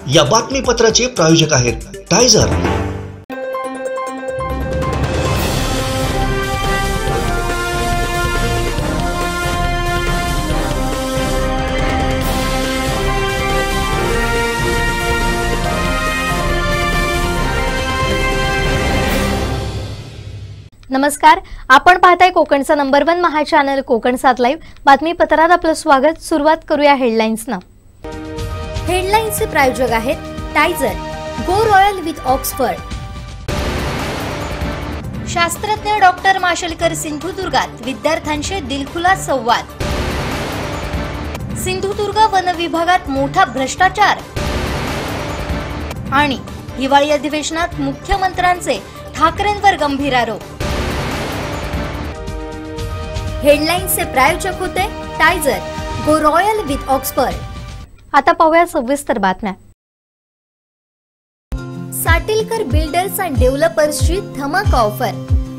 या बातमीपत्राचे प्रायोजक आहेत टायझर। नमस्कार, आपण पाहताय कोकणचा नंबर 1 महा चॅनल कोकण 7 लाईव्ह। बातमीपत्रात आपलं स्वागत। सुरुवात करूया हेडलाईन्सना। हेडलाईन्सचे प्रायोजक आहेत टायझर, गो रॉयल विथ ऑक्सफर्ड। शास्त्रज्ञ डॉक्टर माशेलकर सिंधुदुर्गात विद्यार्थ्यांशी दिलखुलास संवाद। सिंधुदुर्ग वन विभागात मोठा भ्रष्टाचार आणि हिवाळी अधिवेशनात मुख्यमंत्र्यांचे ठाकरेंवर गंभीर आरोप। हेडलाईन्सचे प्रायोजक होते टायझर, गो रॉयल विथ ऑक्सफर्ड। आता पाहूया सविस्तर बातम्या। साटिलकर बिल्डर्स अँड डेव्हलपर्सची धमाका ऑफर।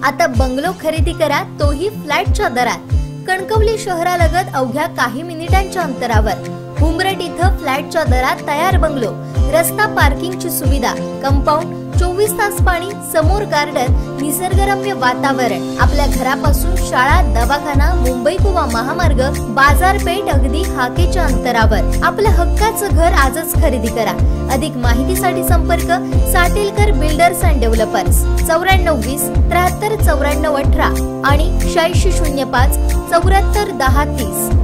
आता बंगलो खरेदी करा, तोही फ्लॅटच्या दरात। कणकवली शहरालगत अवघ्या काही मिनिटांच्या अंतरावर उमरट इथं फ्लॅटच्या दरात तयार बंगलो, रस्ता पार्किंगची सुविधा, कंपाऊंड, 24 तास पाणी, समोर गार्डन, निसर्गरम्य वातावरण। आपल्या घरापासून शाळा, दवाखाना, मुंबई गोवा महामार्ग, बाजारपेठ अगदी हाकेच्या अंतरावर। आपलं हक्काचं घर आजच खरेदी करा। अधिक माहितीसाठी संपर्क साटिलकर बिल्डर्स अँड डेव्हलपर्स 9420 73 94 18 आणि 8605 74 10 30।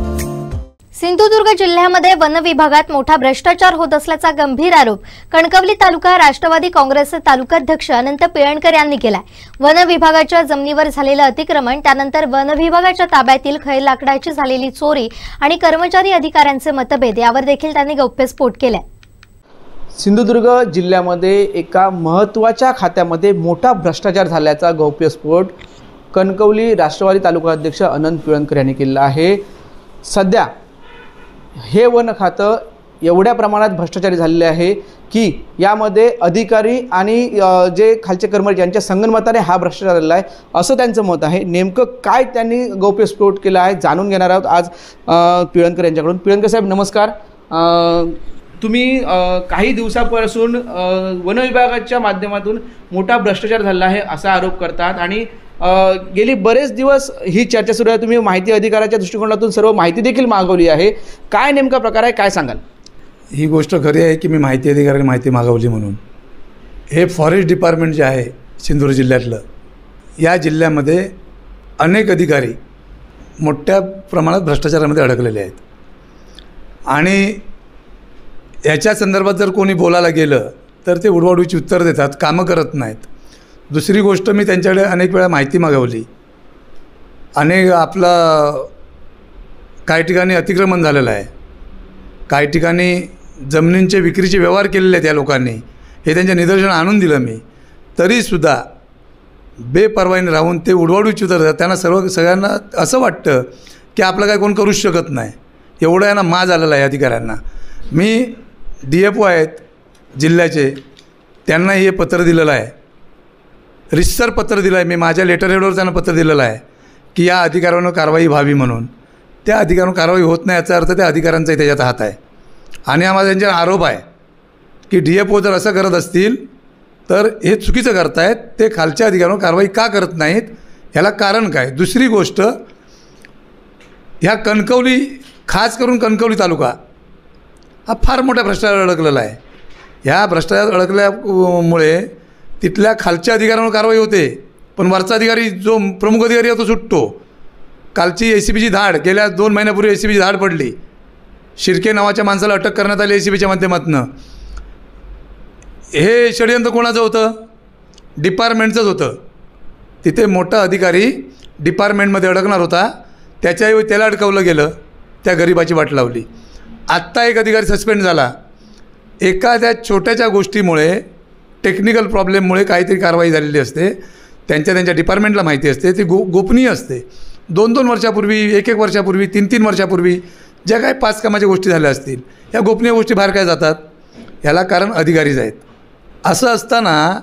सिंधुदुर्ग जिल्ह्यामध्ये वन विभागात मोठा भ्रष्टाचार होत असल्याचा गंभीर आरोप कणकवली तालुका राष्ट्रवादी काँग्रेसचे तालुकाध्यक्ष अनंत पिळणकर यांनी केलाय। वन विभागाच्या जमिनीवर झालेलं अतिक्रमण, त्यानंतर वन विभागाच्या ताब्यातील खैर लाकडाची झालेली चोरी आणि कर्मचारी अधिकाऱ्यांचे मतभेद यावर देखील त्यांनी गौप्यस्फोट केलाय। सिंधुदुर्ग जिल्ह्यामध्ये एका महत्त्वाच्या खात्यामध्ये मोठा भ्रष्टाचार झाल्याचा गौप्यस्फोट कणकवली राष्ट्रवादी तालुकाध्यक्ष अनंत पिळणकर यांनी केला आहे। सध्या हे वन खातं एवढ्या प्रमाणात भ्रष्टाचारी झालेले आहे की यामध्ये अधिकारी आणि जे खालचे कर्मचारी यांच्या संगनमताने हा भ्रष्टाचार झालेला आहे असं त्यांचं मत आहे। नेमकं काय त्यांनी गौप्यस्फोट केला आहे जाणून घेणार आहोत आज पिळणकर यांच्याकडून। पिळणकर साहेब नमस्कार। तुम्ही काही दिवसापासून वन विभागाच्या माध्यमातून मोठा भ्रष्टाचार झाला आहे असा आरोप करतात आणि गेली बरेच दिवस ही चर्चा सुरू आहे। तुम्ही माहिती अधिकाराच्या दृष्टिकोनातून सर्व माहिती देखील मागवली आहे। काय नेमका प्रकार आहे, काय सांगाल? ही गोष्ट खरी आहे की मी माहिती अधिकाऱ्याने माहिती मागवली म्हणून। हे फॉरेस्ट डिपार्टमेंट जे आहे सिंधुदुर्ग जिल्ह्यातलं, या जिल्ह्यामध्ये अनेक अधिकारी मोठ्या प्रमाणात भ्रष्टाचारामध्ये अडकलेले आहेत आणि याच्या संदर्भात जर कोणी बोलायला गेलं तर ते उडवाउडवीची उत्तर देतात, कामं करत नाहीत। दुसरी गोष्ट, मी त्यांच्याकडे अनेक वेळा माहिती मागवली। आपला काही ठिकाणी अतिक्रमण झालेलं आहे, काही ठिकाणी जमिनींचे विक्रीचे व्यवहार केलेले आहेत या लोकांनी, हे त्यांच्या निदर्शन आणून दिलं मी, तरीसुद्धा बेपर्वाईने राहून ते उडवाउडवीची उत्तर देतात। त्यांना सगळ्यांना असं वाटतं की आपलं काय कोण करूच शकत नाही, एवढं यांना माज आलेला आहे अधिकाऱ्यांना। मी DFO आहेत जिल्ह्याचे, त्यांना हे पत्र दिलेलं आहे, रितसर पत्र दिलं आहे मी। माझ्या लेटर हेडवर त्यांना पत्र दिलेलं आहे की या अधिकाऱ्यांवर कारवाई व्हावी म्हणून। त्या अधिकाऱ्यांवर कारवाई होत नाही याचा अर्थ त्या अधिकाऱ्यांचाही त्याच्यात हात आहे आणि आम्हाला त्यांच्यावर आरोप आहे की DFO जर असं करत असतील तर हे चुकीचं करतायत, ते खालच्या अधिकाऱ्यांवर कारवाई का करत नाहीत, ह्याला कारण काय? दुसरी गोष्ट, ह्या कणकवली, खास करून कणकवली तालुका हा फार मोठ्या भ्रष्टाचारात अडकलेला आहे। ह्या भ्रष्टाचारात अडकल्यामुळे तिथल्या खालच्या अधिकाऱ्यांवर कारवाई होते, पण वरचा अधिकारी जो प्रमुख अधिकारी आहे तो सुटतो। कालची ACPची धाड, गेल्या 2 महिन्यापूर्वी ACPची धाड पडली, शिर्के नावाच्या माणसाला अटक करण्यात आली ACPच्या माध्यमातून। हे षडयंत्र कोणाचं होतं? डिपार्टमेंटचंच होतं। तिथे मोठा अधिकारी डिपार्टमेंटमध्ये अडकणार होता, त्याच्याऐवजी त्याला अडकवलं गेलं, त्या गरिबाची वाट लावली। आत्ता एक अधिकारी सस्पेंड झाला, एखाद्या छोट्याच्या गोष्टीमुळे, टेक्निकल प्रॉब्लेममुळे काहीतरी कारवाई झालेली असते, त्यांच्या डिपार्टमेंटला माहिती असते, ती गोपनीय असते। 2-2 वर्षापूर्वी, 1-1 वर्षापूर्वी, 3-3 वर्षापूर्वी ज्या काही 5 कामाच्या गोष्टी झाल्या असतील, या गोपनीय गोष्टी बाहेर काय जातात, ह्याला कारण अधिकारीच आहेत। असं असताना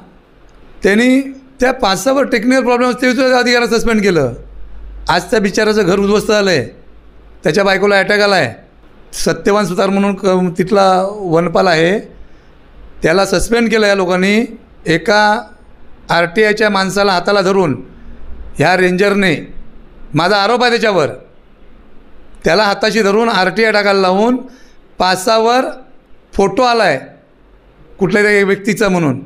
त्यांनी त्या 5-6 टेक्निकल प्रॉब्लेम असते अधिकाऱ्याला सस्पेंड केलं। आज त्या बिचाराचं घर उद्ध्वस्त झालं आहे, त्याच्या बायकोला अटॅक आला आहे। सत्यवान सुतार म्हणून तिथला वनपाल आहे, त्याला सस्पेंड केलं या लोकांनी. एका RTIच्या माणसाला हाताला धरून ह्या रेंजरने, माझा आरोप आहे त्याच्यावर, त्याला हाताशी धरून RTI टाकायला लावून 5-6 फोटो आला आहे कुठल्या तरी व्यक्तीचा म्हणून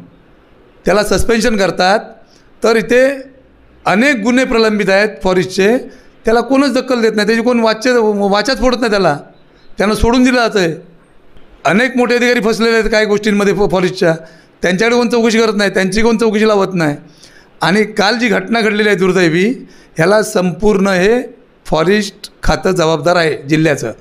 त्याला सस्पेन्शन करतात. तर इथे अनेक गुन्हे प्रलंबित आहेत फॉरेस्टचे, त्याला कोणच दखल देत नाही, त्याची कोण वाचाच फोडत नाही, त्यांना सोडून दिलं जातं आहे. अनेक मोठे अधिकारी फसलेले आहेत काही गोष्टींमध्ये फॉरेस्टच्या, त्यांच्याकडे कोण चौकशी करत नाही, त्यांची कोण चौकशी लावत नाही. आणि काल जी घटना घडलेली आहे दुर्दैवी, ह्याला संपूर्ण हे फॉरेस्ट खातं जबाबदार आहे जिल्ह्याचं.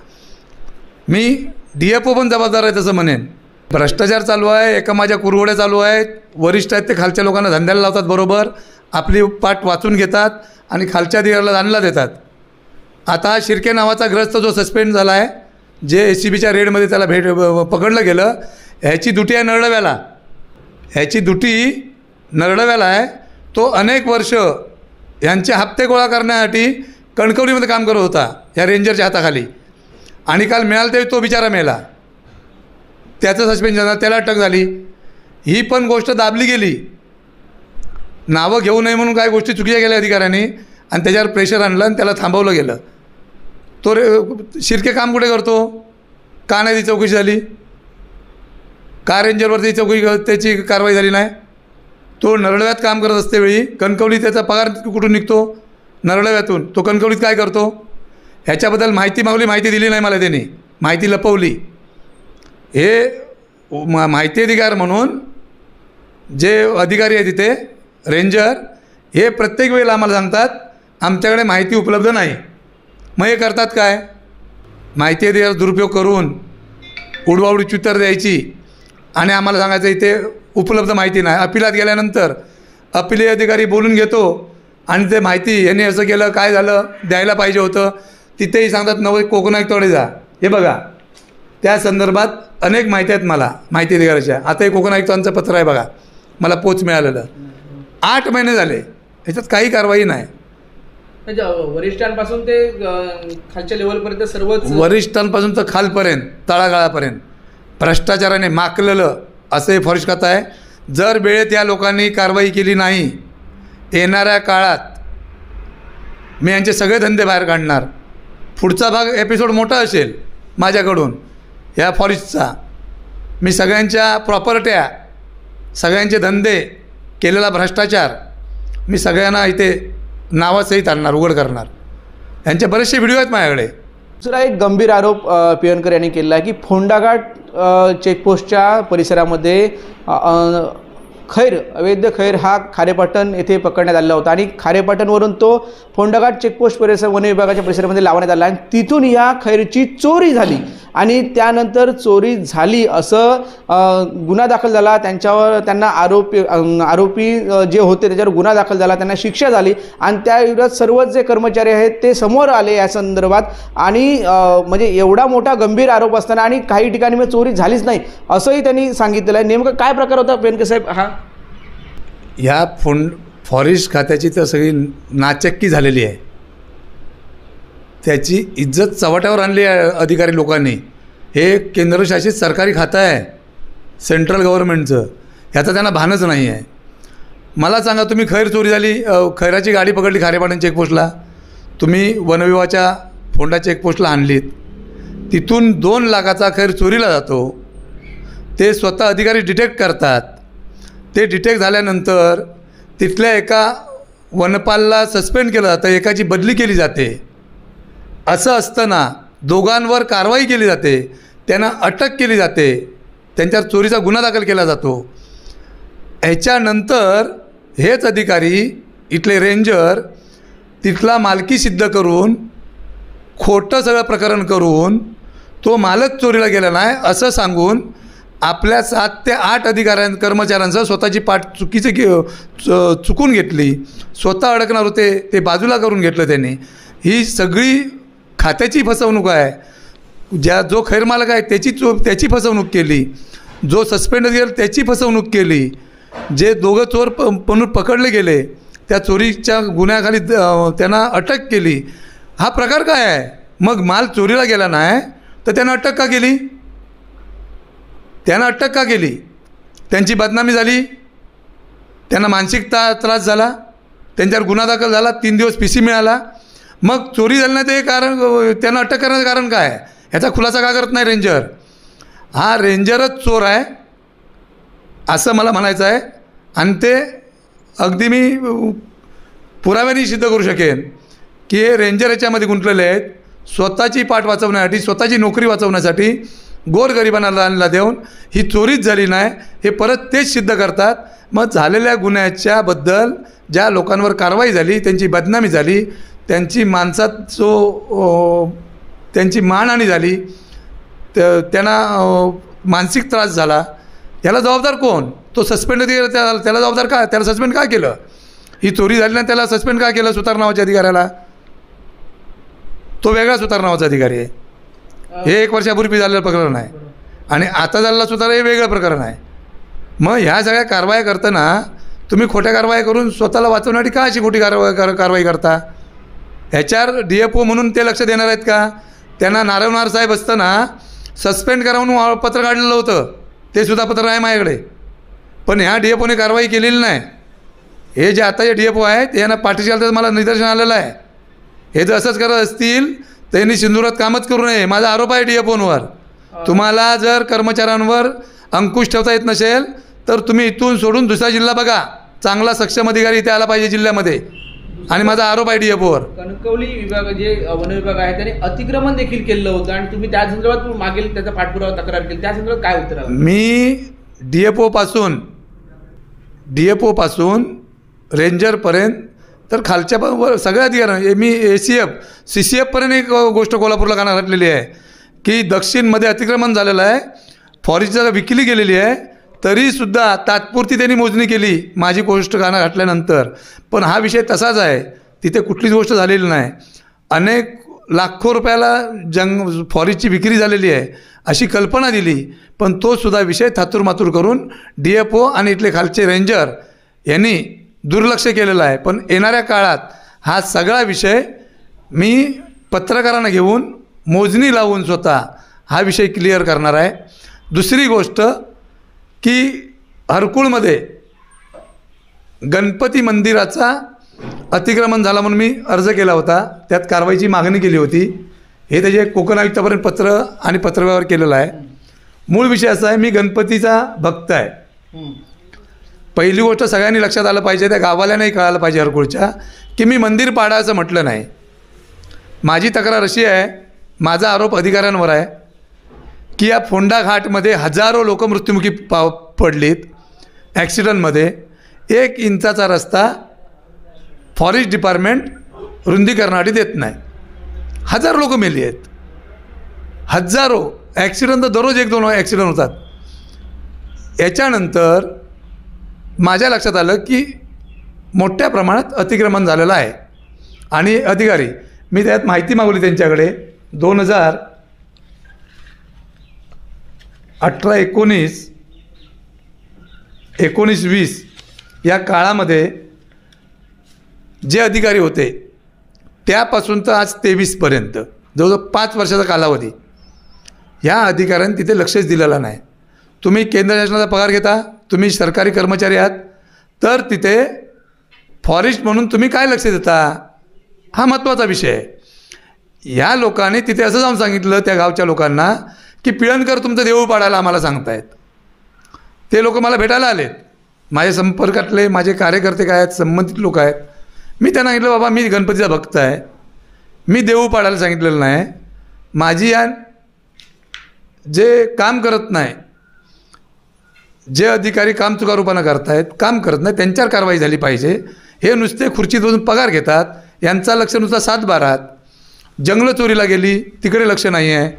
मी DFO पण जबाबदार आहे तसं म्हणेन. भ्रष्टाचार चालू आहे, एका माझ्या कुरवड्या चालू आहेत, वरिष्ठ आहेत ते खालच्या लोकांना धंद्याला लावतात, बरोबर आपली पाठ वाचून घेतात आणि खालच्या अधिकाऱ्याला दानला देतात. आता शिर्के नावाचा ग्रस्त जो सस्पेंड झाला आहे, जे SCBच्या रेडमध्ये त्याला पकडलं गेलं, ह्याची ड्युटी आहे नरडव्याला, नरडव्याला आहे. तो अनेक वर्ष यांचे हप्ते गोळा करण्यासाठी कणकवलीमध्ये काम करत होता या रेंजरच्या हाताखाली. आणि काल मिळालं तेव्हा तो बिचारा मेला, त्याचं सस्पेंशन झालं, त्याला अटक झाली. ही पण गोष्ट दाबली गेली, नावं घेऊ नये म्हणून काही गोष्टी चुकीच्या गेल्या अधिकाऱ्यांनी आणि त्याच्यावर प्रेशर आणलं आणि त्याला थांबवलं गेलं. तो शिर्के काम कुठे करतो, का नाही ती चौकशी झाली, का रेंजरवरती चौकशी त्याची कारवाई झाली नाही. तो नरडव्यात काम करत असतेवेळी कणकवलीत त्याचा पगार कुठून निघतो, नरडव्यातून. तो कणकवलीत काय करतो ह्याच्याबद्दल माहिती मागवली, माहिती दिली नाही मला, त्यांनी माहिती लपवली. हे माहिती अधिकार म्हणून जे अधिकारी आहे तिथे रेंजर, हे प्रत्येक वेळेला आम्हाला सांगतात आमच्याकडे माहिती उपलब्ध नाही. मग हे करतात काय, माहिती अधिकार दुरुपयोग करून उडवाउडीची उत्तर द्यायची आणि आम्हाला सांगायचं इथे उपलब्ध माहिती नाही. अपिलात गेल्यानंतर अपिली अधिकारी बोलून घेतो आणि ते माहिती यांनी असं केलं, काय झालं, द्यायला पाहिजे होतं, तिथेही सांगतात नवं कोकणायुक्तकडे जा. हे बघा, त्या संदर्भात अनेक माहिती आहेत मला माहिती अधिकाऱ्याच्या. आता हे कोकणायुक्तांचं पत्र आहे बघा, मला पोच मिळालेलं. 8 महिने झाले, ह्याच्यात काही कारवाई नाही. वरिष्ठांपासून ते खालच्या लेवलपर्यंत सर्वच, वरिष्ठांपासून तर खालपर्यंत तळागाळापर्यंत भ्रष्टाचाराने माकलेलं असं हे फॉरेस्ट खातं आहे. जर वेळेत या लोकांनी कारवाई केली नाही, येणाऱ्या काळात मी यांचे सगळे धंदे बाहेर काढणार. पुढचा भाग एपिसोड मोठा असेल माझ्याकडून या फॉरेस्टचा. मी सगळ्यांच्या प्रॉपर्ट्या, सगळ्यांचे धंदे, केलेला भ्रष्टाचार मी सगळ्यांना इथे नावासहित आणणार, उघड करणार. यांचे बरेचसे व्हिडिओ आहेत माझ्याकडे. दुसरा एक गंभीर आरोप पिळणकर यांनी केला आहे की फोंडाघाट चेकपोस्टच्या परिसरामध्ये अवैध खैर हा खारेपाटण येथे पकडण्यात आलेला होता आणि खारेपाटणवरून तो फोंडाघाट चेकपोस्ट परिसर वन विभागाच्या परिसरामध्ये लावण्यात आला आणि तिथून या खैरची चोरी झाली आणि त्यानंतर चोरी झाली असं गुन्हा दाखल झाला. त्यांना आरोपी जे होते त्याच्यावर गुन्हा दाखल झाला, त्यांना शिक्षा झाली आणि त्याविरोधात सर्वच जे कर्मचारी आहेत ते समोर आले या संदर्भात. आणि म्हणजे एवढा मोठा गंभीर आरोप असताना आणि काही ठिकाणी मग चोरी झालीच नाही असंही त्यांनी सांगितलेलं आहे. नेमकं काय प्रकार होता पेनके साहेब हा? ह्या फॉरेस्ट खात्याची तर सगळी नाचक्की झालेली आहे. त्याची इज्जत चव्हाट्यावर आणली आहे अधिकारी लोकांनी. हे केंद्रशासित सरकारी खातं आहे सेंट्रल गव्हर्नमेंटचं, ह्याचं त्यांना भानच नाही आहे. मला सांगा, तुम्ही खैर चोरी झाली, खैराची गाडी पकडली खारेपाटण चेकपोस्टला, तुम्ही वनविभागाच्या फोंडा चेकपोस्टला आणलीत, तिथून 2 लाखाचा खैर चोरीला जातो. ते स्वतः अधिकारी डिटेक्ट करतात. ते डिटेक्ट झाल्यानंतर तिथल्या एका वनपालला सस्पेंड केलं जातं, एकाची बदली केली जाते. असं असताना दोघांवर कारवाई केली जाते, त्यांना अटक केली जाते, त्यांच्यावर चोरीचा गुन्हा दाखल केला जातो. ह्याच्यानंतर हेच अधिकारी इथले रेंजर तिथला मालकी सिद्ध करून खोटं सगळं प्रकरण करून तो मालक चोरीला गेला नाही असं सांगून आपल्या 7 ते 8 कर्मचाऱ्यांसह स्वतःची पाठ चुकून घेतली. स्वतः अडकणार होते ते बाजूला करून घेतलं त्यांनी. ही सगळी खात्याची फसवणूक आहे. जो खैरमालक आहे त्याची फसवणूक केली, जो सस्पेंड गेला त्याची फसवणूक केली, जे दोघं चोर म्हणून पकडले गेले त्या चोरीच्या गुन्ह्याखाली त्यांना अटक केली. हा प्रकार काय आहे? मग माल चोरीला गेला नाही तर त्यांना अटक का केली? त्यांची बदनामी झाली, त्यांना मानसिक त्रास झाला, त्यांच्यावर गुन्हा दाखल झाला, 3 दिवस PC मिळाला. मग चोरी झाली नाही ते कारण, त्यांना अटक करण्याचं कारण काय आहे? ह्याचा खुलासा का करत नाही रेंजर? हा रेंजरच चोर आहे असं मला म्हणायचं आहे. आणि ते अगदी मी पुराव्याने सिद्ध करू शकेन की हे रेंजर याच्यामध्ये आहेत. स्वतःची पाठ वाचवण्यासाठी, स्वतःची नोकरी वाचवण्यासाठी गोरगरिबांना देऊन ही चोरीच झाली नाही हे परत तेच सिद्ध करतात. मग झालेल्या गुन्ह्याच्याबद्दल ज्या लोकांवर कारवाई झाली, त्यांची बदनामी झाली, त्यांची त्यांची मानहानी झाली, त्यांना मानसिक त्रास झाला, याला जबाबदार कोण? तो सस्पेंड त्याला जबाबदार का? त्याला सस्पेंड का केलं? ही चोरी झाली ना, त्याला सस्पेंड का केलं? सुतार नावाच्या अधिकाऱ्याला. तो वेगळा सुतार नावाचा अधिकारी आहे. हे 1 वर्षापूर्वी झालेलं प्रकरण आहे आणि आता झालेला सुतार हे वेगळं प्रकरण आहे. मग ह्या सगळ्या कारवाया करताना तुम्ही खोट्या कारवाया करून स्वतःला वाचवण्यासाठी का अशी खोटी कारवाई करता? ह्याच्यावर DFO म्हणून ते लक्ष देणार आहेत का? त्यांना नारवणार साहेब असताना सस्पेंड करा म्हणून पत्र काढलेलं होतं, ते सुद्धा पत्र आहे माझ्याकडे. पण ह्या DFOने कारवाई केलेली नाही. हे जे आता जे DFO आहेत यांना पाठीशी घालतात मला निदर्शन आलेलं आहे. हे जर असंच करत असतील तर यांनी सिंधुदुर्गात कामच करू नये. माझा आरोप आहे DFOंवर. तुम्हाला जर कर्मचाऱ्यांवर अंकुश ठेवता येत नसेल तर तुम्ही इथून सोडून दुसरा जिल्हा बघा. चांगला सक्षम अधिकारी इथे आला पाहिजे जिल्ह्यामध्ये. आणि माझा आरोप आहे DFOवर. कणकवली विभाग जे वन विभाग आहे त्याने अतिक्रमण देखील केलं होतं आणि तुम्ही त्या संदर्भात मागील त्याचा पाठपुरावा तक्रार केली, त्या संदर्भात काय उत्तर आलं? मी DFO पासून रेंजरपर्यंत तर खालच्या सगळ्या अधिकाऱ्यांना, मी ACF CCF पर्यंत एक गोष्ट कोल्हापूरला कानावर घातलेली आहे की दक्षिणमध्ये अतिक्रमण झालेलं आहे, फॉरेस्ट जागा विकली गेलेली आहे, तरीसुद्धा तात्पुरती त्यांनी मोजणी केली माझी गोष्ट कानावर घातल्यानंतर. पण हा विषय तसाच आहे, तिथे कुठलीच गोष्ट झालेली नाही. अनेक लाखो रुपयाला फॉरेस्टची विक्री झालेली आहे अशी कल्पना दिली, पण तोसुद्धा विषय थातूरमातूर करून DFO आणि इथले खालचे रेंजर यांनी दुर्लक्ष केलेलं आहे. पण येणाऱ्या काळात हा सगळा विषय मी पत्रकारांना घेऊन मोजणी लावून स्वतः हा विषय क्लिअर करणार आहे. दुसरी गोष्ट की हरकुळमध्ये गणपती मंदिराचा अतिक्रमण झाला म्हणून मी अर्ज केला होता, त्यात कारवाईची मागणी केली होती. हे त्याचे कोकण आयुक्तापर्यंत पत्र आणि पत्रव्यवहार केलेला आहे. मूळ विषय असा आहे, मी गणपतीचा भक्त आहे. पहिली गोष्ट सगळ्यांनी लक्षात आलं पाहिजे, त्या गावाल्यानंही कळालं पाहिजे हरकुळच्या, की मी मंदिर पाडायचं म्हटलं नाही. माझी तक्रार अशी आहे, माझा आरोप अधिकाऱ्यांवर आहे की या फोंडा घाटमध्ये हजारो लोक मृत्युमुखी पडलीत ॲक्सिडंटमध्ये. 1 इंचाचा रस्ता फॉरेस्ट डिपार्टमेंट रुंदीकरणासाठी देत नाही. हजारो लोक मेली आहेत, हजारो. ॲक्सिडंट तर दररोज 1-2 ॲक्सिडंट होतात. याच्यानंतर माझ्या लक्षात आलं की मोठ्या प्रमाणात अतिक्रमण झालेलं आहे आणि अधिकारी, मी त्यात माहिती मागवली त्यांच्याकडे. 2018-19, 19-20 या काळामध्ये जे अधिकारी होते त्यापासून तर आज 23पर्यंत जवळजवळ 5 वर्षाचा कालावधी, ह्या अधिकाऱ्यांनी तिथे लक्षच दिलेलं नाही. तुम्ही केंद्र शासनाचा पगार घेता, तुम्ही सरकारी कर्मचारी आहात, तर तिथे फॉरेस्ट म्हणून तुम्ही काय लक्ष देता? हा महत्त्वाचा विषय आहे. ह्या लोकांनी तिथे असं जाऊन सांगितलं त्या गावच्या लोकांना की पिळणकर तुमचं देऊळ पाडायला आम्हाला सांगतायत. ते लोक मला भेटायला आलेत, माझ्या संपर्कातले माझे कार्यकर्ते काय आहेत, संबंधित लोक आहेत. मी त्यांना सांगितलं, बाबा मी गणपतीचा भक्त आहे, मी देऊळ पाडायला सांगितलेलं नाही. माझी या जे काम करत नाही, जे अधिकारी काम चुकारूपणा करतायत, काम करत नाही, त्यांच्यावर कारवाई झाली पाहिजे. हे नुसते खुर्चीत बसून पगार घेतात, यांचा लक्ष नुसता 7-12. जंगलं चोरीला गेली तिकडे लक्ष नाही आहे.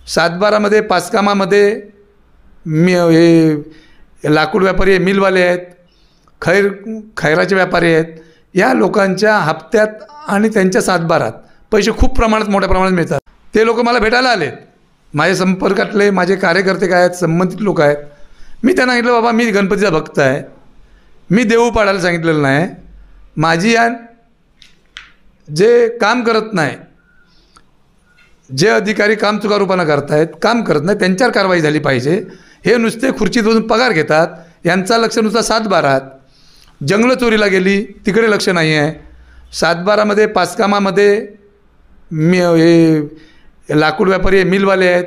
7-12मध्ये पाचकामामध्ये हे लाकूड व्यापारी आहे, मिलवाले आहेत, खैराचे व्यापारी आहेत. या लोकांच्या हप्त्यात आणि त्यांच्या 7-12त पैसे खूप प्रमाणात मोठ्या प्रमाणात मिळतात. ते लोक मला भेटायला आलेत, माझ्या संपर्कातले माझे कार्यकर्ते काय आहेत, संबंधित लोक आहेत. मी त्यांना सांगितलं, बाबा मी गणपतीचा भक्त आहे, मी देऊळ पाडायला सांगितलेलं नाही. माझी या जे काम करत नाही, जे अधिकारी काम चुकारूपणा करतायत, काम करत नाही, त्यांच्यावर कारवाई झाली पाहिजे. हे नुसते खुर्चीत बसून पगार घेतात, यांचा लक्ष नुसता 7-12, जंगलं चोरीला गेली तिकडे लक्ष नाही आहे. 7-12मध्ये पाचकामामध्ये हे लाकूड व्यापारी आहे, मिलवाले आहेत,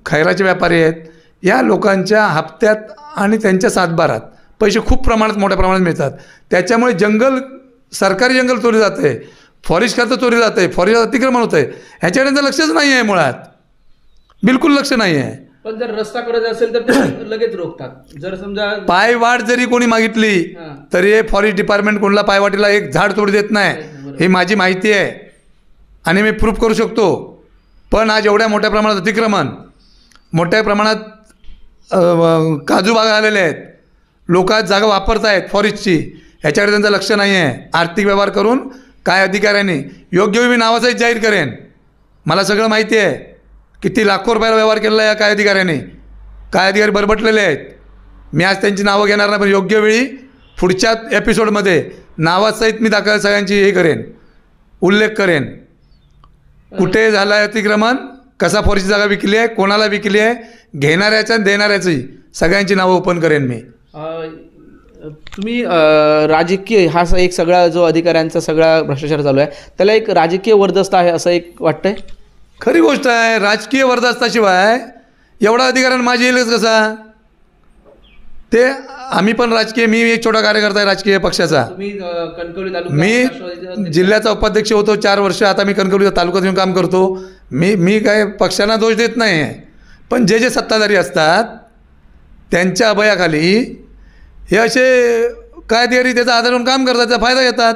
खैराचे व्यापारी आहेत. या लोकांच्या हप्त्यात आणि त्यांच्या 7-12त पैसे खूप प्रमाणात मोठ्या प्रमाणात मिळतात. त्याच्यामुळे सरकारी जंगल चोरी जातं आहे, फॉरेस्ट खातं चोरी जातं आहे, फॉरेस्ट अतिक्रमण होतं आहे. ह्याच्याकडे त्यांचं लक्षच नाही आहे, मुळात बिलकुल लक्ष नाही आहे. पण जर रस्ता करत असेल तर ते लगेच रोखतात. जर समजा पायवाट जरी कोणी मागितली तरी हे फॉरेस्ट डिपार्टमेंट कोणाला पायवाटीला एक झाड तोड देत नाही. ही माझी माहिती आहे आणि मी प्रूफ करू शकतो. पण आज एवढ्या मोठ्या प्रमाणात अतिक्रमण, मोठ्या प्रमाणात काजू बागा आलेले आहेत, लोक आज जागा वापरत आहेत फॉरेस्टची, ह्याच्याकडे त्यांचं लक्ष नाही आहे. आर्थिक व्यवहार करून काय अधिकाऱ्यांनी योग्य मी नावासहित जाहीर करेन. मला सगळं माहिती आहे किती लाखो रुपयाला व्यवहार केलेला आहे या काय अधिकाऱ्यांनी. काय अधिकारी बरबटलेले आहेत. मी आज त्यांची नावं घेणार नाही, पण योग्य वेळी पुढच्या एपिसोडमध्ये नावासहित मी सगळ्यांची हे करेन, उल्लेख करेन. कुठे झालं आहे अतिक्रमण, कसा फॉरेस्टची जागा विकली आहे, कोणाला विकली आहे, घेणाऱ्याच्या आणि देणाऱ्याची सगळ्यांची नावं ओपन करेन मी. तुम्ही राजकीय हा एक सगळा जो अधिकाऱ्यांचा सगळा भ्रष्टाचार चालू आहे त्याला एक राजकीय वरदस्त आहे असं एक वाटतंय? खरी गोष्ट आहे. राजकीय वरदस्ताशिवाय एवढा अधिकाऱ्यांना माझी येईलच कसा? ते आम्ही पण राजकीय, मी एक छोटा कार्यकर्ता आहे राजकीय पक्षाचा. मी जिल्ह्याचा उपाध्यक्ष होतो 4 वर्ष. आता मी कणकवली तालुक्यात येऊन काम करतो. मी काय पक्षांना दोष देत नाही आहे, पण जे सत्ताधारी असतात त्यांच्या अभयाखाली हे असे काय अधिकारी त्याचा आधार होऊन काम करतात, त्याचा फायदा घेतात.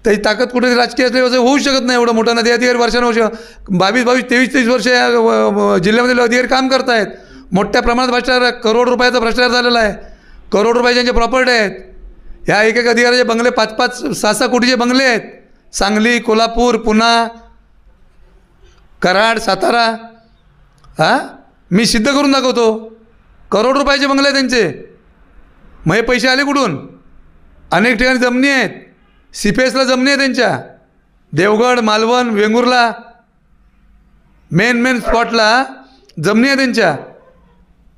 त्याची ताकद कुठेतरी राजकीय असल्यावर होऊ शकत नाही. एवढं मोठा नदी अधिकारी वर्षानुवर्ष 22, 23 वर्ष या जिल्ह्यामधील अधिकारी काम करत आहेत. मोठ्या प्रमाणात भ्रष्टाचार, करोड रुपयाचा भ्रष्टाचार झालेला आहे. करोड रुपयाचे प्रॉपर्टी आहेत. ह्या एक अधिकाऱ्याचे बंगले 5-5, 6-6 कोटीचे बंगले आहेत. सांगली, कोल्हापूर, पुणा, कराड, सातारा. मी सिद्ध करून दाखवतो. करोड रुपयाचे बंगले आहेत त्यांचे. मग हे पैसे आले कुठून? अनेक ठिकाणी जमिनी आहेत. CPSला जमिनी आहे त्यांच्या. देवगड, मालवण, वेंगुर्ला मेन स्पॉटला जमिनी आहे त्यांच्या.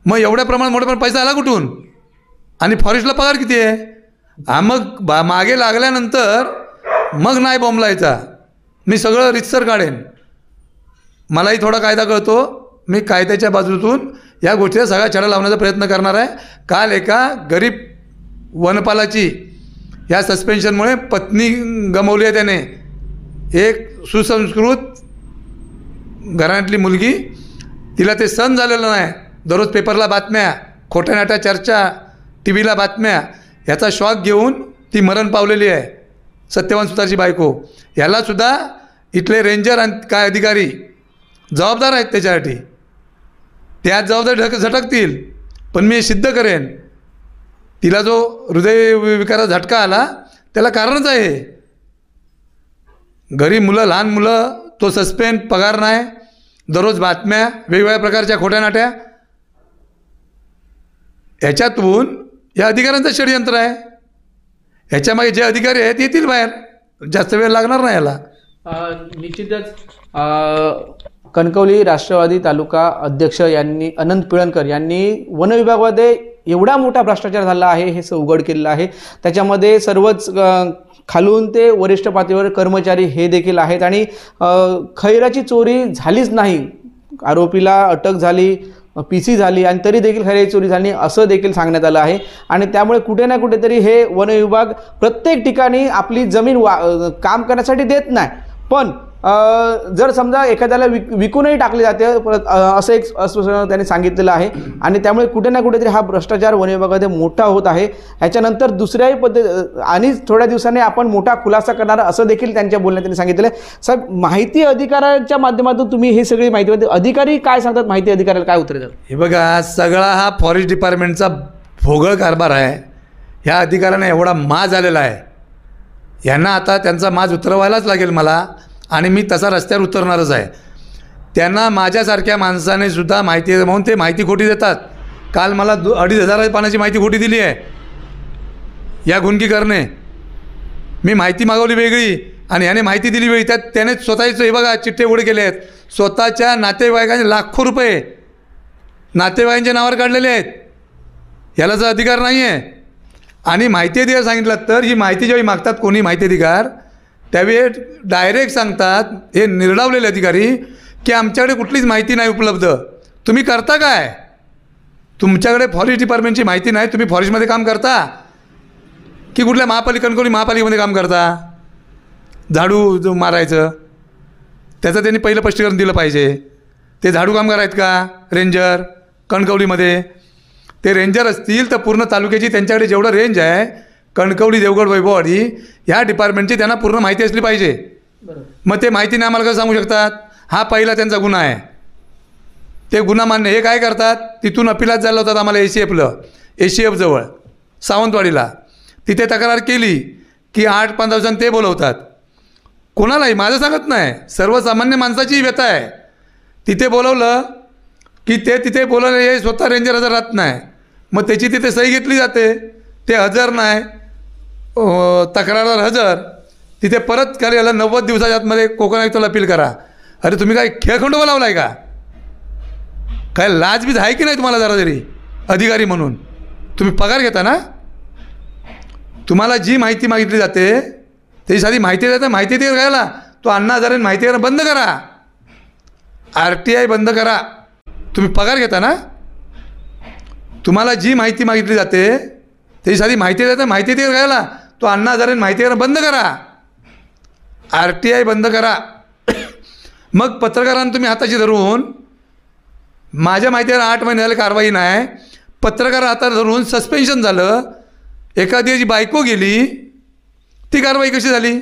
मग एवढ्या प्रमाणात मोठ्या प्रमाणात पैसा आला कुठून? आणि फॉरेस्टला पगार किती आहे? मग मागे लागल्यानंतर मग नाही बोंबलायचा. मी सगळं रितसर काढेन. मलाही थोडा कायदा कळतो. मी कायद्याच्या बाजूतून या गोष्टीला सगळा छडा लावण्याचा प्रयत्न करणार आहे. काल एका गरीब वनपालाची या सस्पेन्शनमुळे पत्नी गमावली आहे त्याने. एक सुसंस्कृत घराण्यातली मुलगी, तिला ते सहन झालेलं नाही. दररोज पेपरला बातम्या, खोट्या नाट्या चर्चा, TV ला बातम्या, याचा शॉक घेऊन ती मरण पावलेली आहे. सत्यवान सुतारची बायको. यालासुद्धा इथले रेंजर आणि काय अधिकारी जबाबदार आहेत त्याच्यासाठी. त्यात जबाबदारी झटकतील. पण मी सिद्ध करेन. तिला जो हृदयविकाराचा झटका आला त्याला कारणच आहे. घरी मुलं, लहान मुलं, तो सस्पेंड, पगार नाही, दररोज बातम्या, वेगवेगळ्या प्रकारच्या खोट्या नाट्या. ह्याच्यातून या अधिकाऱ्यांचं षडयंत्र आहे. ह्याच्यामागे जे अधिकारी आहेत येतील बाहेर. जास्त वेळ लागणार नाही याला. निश्चितच कणकवली राष्ट्रवादी तालुका अध्यक्ष यांनी अनंत पिळणकर यांनी वन विभागामध्ये एवढा मोठा भ्रष्टाचार झाला आहे हे उघड केलेलं आहे. त्याच्यामध्ये सर्वच खालून ते वरिष्ठ पातळीवर कर्मचारी हे देखील आहेत. आणि खैराची चोरी झालीच नाही, आरोपीला अटक झाली, PC झाली, आणि तरी देखील खैराची चोरी झाली असं देखील सांगण्यात आलं आहे. आणि त्यामुळे कुठे ना कुठेतरी हे वन विभाग प्रत्येक ठिकाणी आपली जमीन काम करण्यासाठी देत नाही, पण जर समजा एखाद्याला विकूनही टाकले जाते असं एक अस्पष्ट त्यांनी सांगितलेलं आहे. आणि त्यामुळे कुठे ना कुठेतरी हा भ्रष्टाचार वन विभागामध्ये मोठा होत आहे. ह्याच्यानंतर दुसऱ्याही आणि थोड्या दिवसांनी आपण मोठा खुलासा करणार असं देखील त्यांच्या बोलण्यात त्यांनी सांगितलेलं आहे. साहेब, माहिती अधिकाऱ्यांच्या माध्यमातून तुम्ही ही सगळी माहिती, अधिकारी काय सांगतात, माहिती अधिकाऱ्याला काय उत्तर देतात? हे बघा, सगळा हा फॉरेस्ट डिपार्टमेंटचा भोगळ कारभार आहे. ह्या अधिकाऱ्यांना एवढा माज आलेला आहे. यांना आता त्यांचा माज उतरवायलाच लागेल मला, आणि मी तसा रस्त्यावर उतरणारच आहे. त्यांना माझ्यासारख्या माणसाने सुद्धा माहिती आहे म्हणून ते माहिती खोटी देतात. काल मला 2,500 पानाची माहिती खोटी दिली आहे या गुणकीकरणे. मी माहिती मागवली वेगळी आणि याने माहिती दिली वेगळी. त्यात त्याने स्वतःचे हे बघा चिठ्ठे उघडे केले आहेत. स्वतःच्या नातेवाईकांचे लाखो रुपये नातेवाईकांच्या नावावर काढलेले आहेत. याला जर अधिकार नाही आहे. आणि माहिती अधिकार सांगितलं तर ही माहिती ज्यावेळी मागतात कोणी माहिती अधिकार, त्यावेळी डायरेक्ट सांगतात हे निर्डावलेले अधिकारी की आमच्याकडे कुठलीच माहिती नाही उपलब्ध, तुम्ही करता काय? तुमच्याकडे फॉरेस्ट डिपार्टमेंटची माहिती नाही, तुम्ही फॉरेस्टमध्ये काम करता की कुठल्या कणकवली महापालिकेमध्ये काम करता? झाडू जो मारायचं त्याचं त्यांनी पहिलं स्पष्टीकरण दिलं पाहिजे. ते झाडू कामगार आहेत का रेंजर कणकवलीमध्ये? ते रेंजर असतील तर पूर्ण तालुक्याची त्यांच्याकडे जेवढं रेंज आहे कणकवली, देवगड, वैभववाडी ह्या डिपार्टमेंटची त्यांना पूर्ण माहिती असली पाहिजे. मग ते माहिती नाही आम्हाला कसं सांगू शकतात? हा पहिला त्यांचा गुन्हा आहे. ते गुन्हा मान्य. हे काय करतात, तिथून अपिलात जायला होतात आम्हाला ACF जवळ सावंतवाडीला. तिथे तक्रार केली की 8-15 दिवसांनी ते बोलवतात. कोणालाही माझं सांगत नाही, सर्वसामान्य माणसाची व्यथा आहे. तिथे बोलवलं की ते तिथे बोलवलं हे स्वतः रेंजर हजर राहत नाही. मग त्याची तिथे सही घेतली जाते, ते हजर नाही, तक्रारदार हजर. तिथे परत काय याला 90 दिवसाच्या आतमध्ये कोकण आयुक्ताला अपील करा. अरे तुम्ही काय खेळखंडोबा लावला आहे का? काय लाजबीज आहे की नाही तुम्हाला? जरा तरी अधिकारी म्हणून तुम्ही पगार घेता ना? तुम्हाला जी माहिती मागितली जाते त्याची साधी माहिती देता. माहिती ते घ्यायला तो अण्णा हजारे माहिती करा बंद करा, RTI बंद करा. तुम्ही पगार घेता ना? तुम्हाला जी माहिती मागितली जाते त्याची साधी माहिती देता. माहिती ते घ्यायला तो अण्णा हजारे माहिती करा बंद करा, RTI बंद करा. मग पत्रकारांना तुम्ही हाताशी धरून, माझ्या माहितीवर 8 महिने झाले कारवाई नाही, पत्रकार हातात धरून सस्पेन्शन झालं, एखाद्याची बायको गेली, ती कारवाई कशी झाली?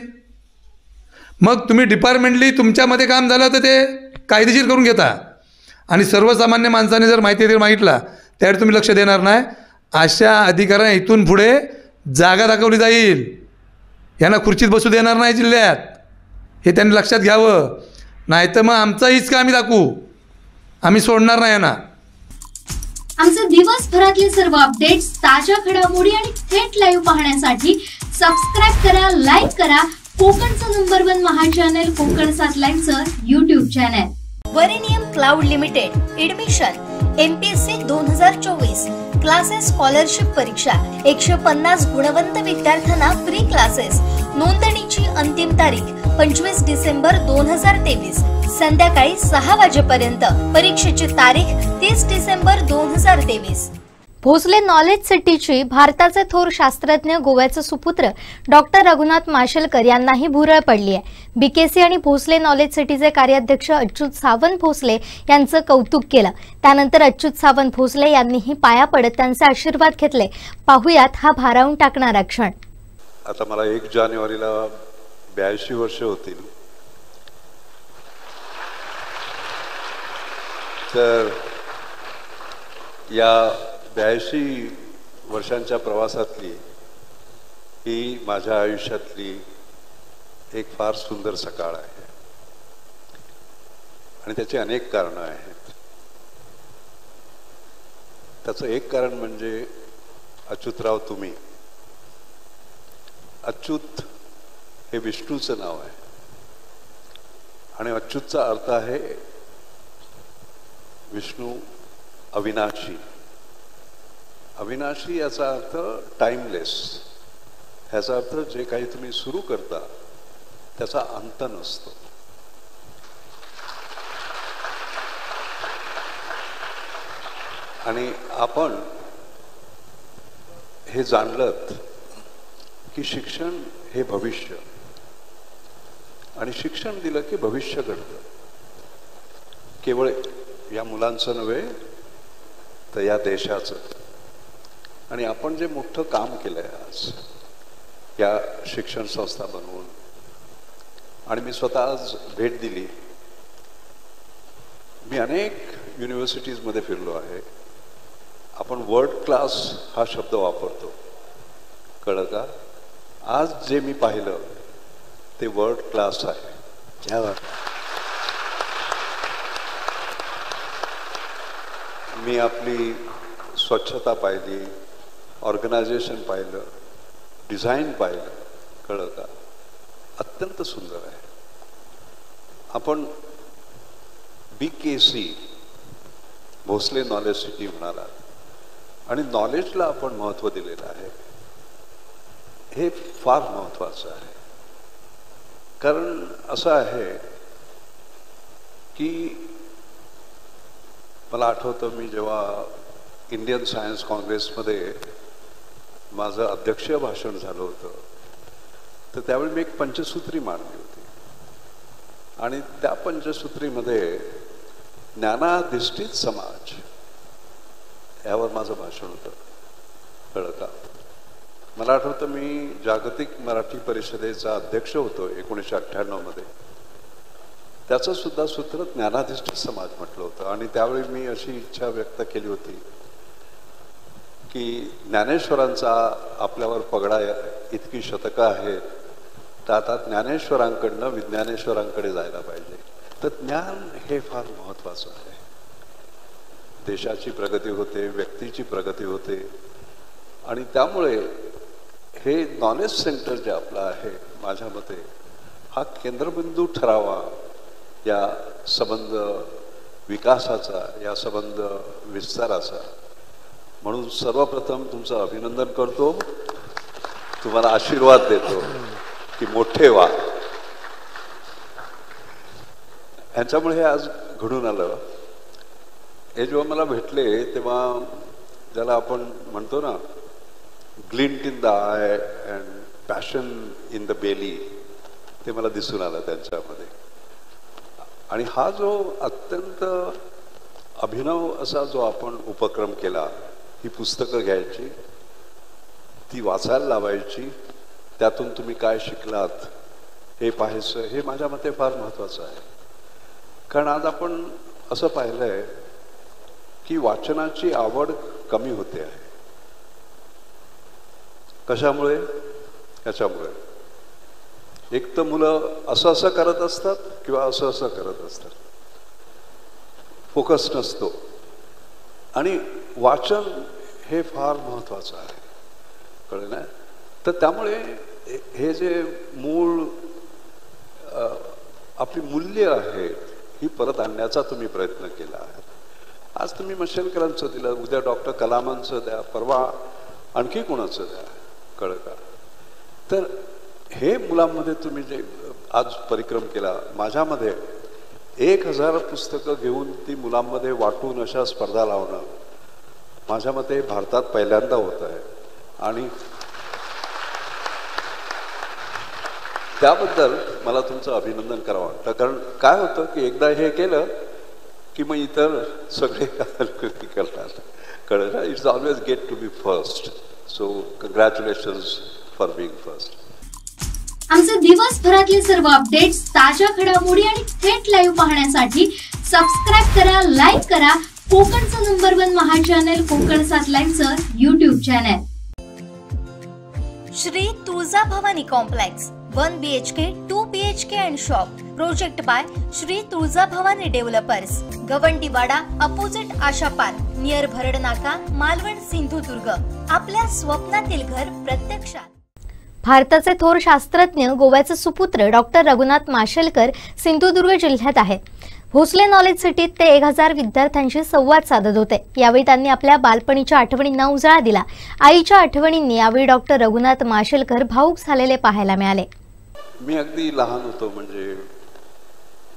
मग तुम्ही डिपार्टमेंटली तुमच्यामध्ये काम झालं तर ते कायदेशीर करून घेता. आणि सर्वसामान्य माणसाने जर माहिती मागितला त्यावर तुम्ही लक्ष देणार नाही. अशा अधिकाऱ्यांना इथून पुढे जागा दाखवली जाईल. यांना खुर्चीत बसू देणार नाही जिल्ह्यात, हे त्यांनी लक्षात घ्यावं. नाही तर मग आमचा हिचका आम्ही दाखवू, आम्ही सोडणार नाही यांना. आमचे दिवसभरातले सर्व अपडेट्स, ताज्या घडामोडी आणि थेट लाईव्ह पाहण्यासाठी सबस्क्राईब करा, लाईक करा कोकणचं नंबर 1 महा चॅनल कोकण 7 लाईव्हचं YouTube चॅनल. वरेनियम cloud limited. Admission MPSC 2024. Classes scholarship परीक्षा. 150 गुणवंत विद्यार्थ्यांना फ्री क्लासेस. नोंदणीची अंतिम तारीख 25 डिसेंबर 2023 संध्याकाळी 6 वाजेपर्यंत. परीक्षेची तारीख 30 डिसेंबर 2023. भोसले नॉलेज सिटीची भारताचे थोर शास्त्रज्ञ, गोव्याचे सुपुत्र डॉक्टर रघुनाथ माशेलकर यांनाही भुरळ पडली आहे. BKC आणि भोसले नॉलेज सिटीचे कार्याध्यक्ष अच्युत सावंत भोसले यांचं कौतुक केलं. त्यानंतर अच्युत सावंत भोसले यांनीही पाया पडत त्यांचे आशीर्वाद घेतले. पाहुयात हा भारावून टाकणारा क्षण. आता मला 1 जानेवारीला 82 वर्ष होतील. तर या 82 वर्षांच्या प्रवासातली ही माझ्या आयुष्यातली एक फार सुंदर सकाळ आहे. आणि त्याची अनेक कारणं आहेत. त्याचं एक कारण म्हणजे अच्युतराव तुम्ही. अच्युत हे विष्णूचं नाव आहे आणि अच्युतचा अर्थ आहे विष्णू अविनाशी. अविनाशी याचा अर्थ टाइमलेस. ह्याचा अर्थ जे काही तुम्ही सुरू करता त्याचा अंत नसतो. आणि आपण हे जाणलत की शिक्षण हे भविष्य, आणि शिक्षण दिलं की भविष्य घडतं. केवळ या मुलांचं नव्हे तर या देशाचं. आणि आपण जे मोठं काम केलं आहे आज या शिक्षण संस्था बनवून, आणि मी स्वतः आज भेट दिली. मी अनेक युनिव्हर्सिटीजमध्ये फिरलो आहे. आपण वर्ल्ड क्लास हा शब्द वापरतो, कळलं का? आज जे मी पाहिलं ते वर्ल्ड क्लास आहे. त्यावर मी आपली स्वच्छता पाहिली, ऑर्गनायझेशन पाहिलं, डिझाईन पाहिलं, कळलं का? अत्यंत सुंदर आहे. आपण BKC भोसले नॉलेज सिटी म्हणालात, आणि नॉलेजला आपण महत्त्व दिलेलं आहे, हे फार महत्त्वाचं आहे. कारण असं आहे की मला आठवतं मी जेव्हा इंडियन सायन्स काँग्रेसमध्ये माझं अध्यक्षीय भाषण झालं होतं, तर त्यावेळी मी एक पंचसूत्री मांडली होती आणि त्या पंचसूत्रीमध्ये ज्ञानाधिष्ठित समाज यावर माझं भाषण होतं. कळलं का? मला आठवतं मी जागतिक मराठी परिषदेचा अध्यक्ष होतो 1998 मध्ये. त्याचं सुद्धा सूत्र ज्ञानाधिष्ठित समाज म्हटलं होतं आणि त्यावेळी मी अशी इच्छा व्यक्त केली होती की ज्ञानेश्वरांचा आपल्यावर पगडा इतकी शतकं आहेत, तर आता ज्ञानेश्वरांकडनं विज्ञानेश्वरांकडे जायला पाहिजे. तर ज्ञान हे फार महत्त्वाचं आहे. देशाची प्रगती होते, व्यक्तीची प्रगती होते आणि त्यामुळे हे नॉलेज सेंटर जे आपलं आहे, माझ्या मते हा केंद्रबिंदू ठरावा या संबंध विकासाचा, या संबंध विस्ताराचा. म्हणून सर्वप्रथम तुमचं अभिनंदन करतो, तुम्हाला आशीर्वाद देतो की मोठे व्हा. ह्यांच्यामुळे हे आज घडून आलं. हे जेव्हा मला भेटले तेव्हा ज्याला आपण म्हणतो ना glint in the I and passion in the belly, ते मला दिसून आलं त्यांच्यामध्ये. आणि हा जो अत्यंत अभिनव असा जो आपण उपक्रम केला, ही पुस्तकं घ्यायची, ती वाचायला लावायची, त्यातून तुम्ही काय शिकलात हे पाहायचं, हे माझ्या मते फार महत्त्वाचं आहे. कारण आज आपण असं पाहिलं आहे की वाचनाची आवड कमी होते आहे. कशामुळे? याच्यामुळे एक तर मुलं असं असं करत असतात किंवा असं असं करत असतात, फोकस नसतो. आणि वाचन हे फार महत्त्वाचं आहे, कळलं ना? तर त्यामुळे हे जे मूळ आपली मूल्य आहेत, ही परत आणण्याचा तुम्ही प्रयत्न केला आहे. आज तुम्ही मशेलकरांचं दिलं, उद्या डॉक्टर कलामांचं द्या, परवा आणखी कोणाचं द्या, कळलं का? तर हे मुलांमध्ये तुम्ही जे आज परिक्रम केला, माझ्यामध्ये 1000 पुस्तकं घेऊन ती मुलांमध्ये वाटून अशा स्पर्धा लावणं माझ्या मते भारतात पहिल्यांदा होत आहे. आणि त्याबद्दल मला तुमचं अभिनंदन करावं वाटतं. कारण काय होतं की एकदा हे केलं की मग इतर सगळे करतात, कळलं ना? It's always got to be first. So congratulations for being first. आमचे दिवसभरातले सर्व अपडेट्स, ताज्या घडामोडी आणि थेट लाईव्ह पाहण्यासाठी सबस्क्राईब करा, लाईक करा कोकणचं नंबर 1 महा चॅनल कोकण 7 लाईनचं YouTube channel. Shri Tuljabhavani complex 1 BHK 2 BHK and shop. Project by Shri Tuljabhavani developers, Gawandiwada opposite Asha park, near Bharad Naka, Malvan, Sindhudurg. आपल्या स्वप्नातील घर प्रत्यक्षात. भारताचे थोर शास्त्रज्ञ, गोव्याचे सुपुत्र डॉक्टर रघुनाथ माशेलकर सिंधुदुर्ग जिल्ह्यात आहेत. भोसले नॉलेज सिटीत ते 1000 विद्यार्थ्यांशी संवाद साधत होते. यावेळी त्यांनी आपल्या बालपणीच्या आठवणींना उजाळा दिला. आईच्या आठवणींनी यावेळी डॉक्टर रघुनाथ माशेलकर भावुक झालेले पाहायला मिळाले. मी अगदी लहान होतो, म्हणजे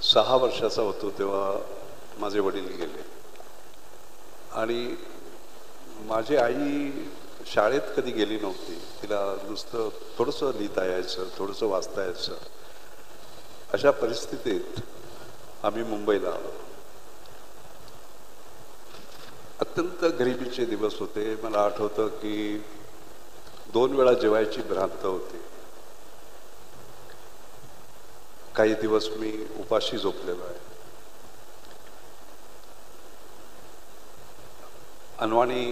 6 वर्षाचा होतो तेव्हा माझे वडील गेले. आणि माझी आई शाळेत कधी गेली नव्हती. तिला नुसतं थोडंसं लिहिता यायचं, थोडंसं वाचता यायचं. अशा परिस्थितीत आम्ही मुंबईला आलो. अत्यंत गरिबीचे दिवस होते. मला आठवतं की 2 वेळा जेवायची भ्रांत होती. काही दिवस मी उपाशी झोपलेलो आहे. अनवाणी,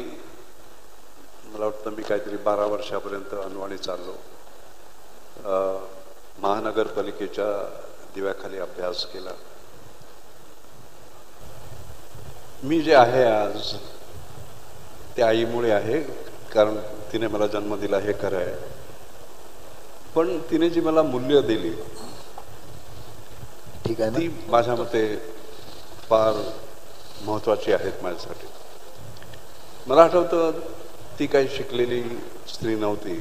मला वाटतं मी काहीतरी 12 वर्षापर्यंत अनवाणी चाललो. महानगरपालिकेच्या दिव्याखाली अभ्यास केला. मी जे आहे आज ते आईमुळे आहे, कारण तिने मला जन्म दिला, हे खरं आहे. पण तिने जी मला मूल्य दिली, ठीक आहे, ती माझ्या मते फार महत्त्वाची आहेत माझ्यासाठी. मला आठवतं ती काही शिकलेली स्त्री नव्हती,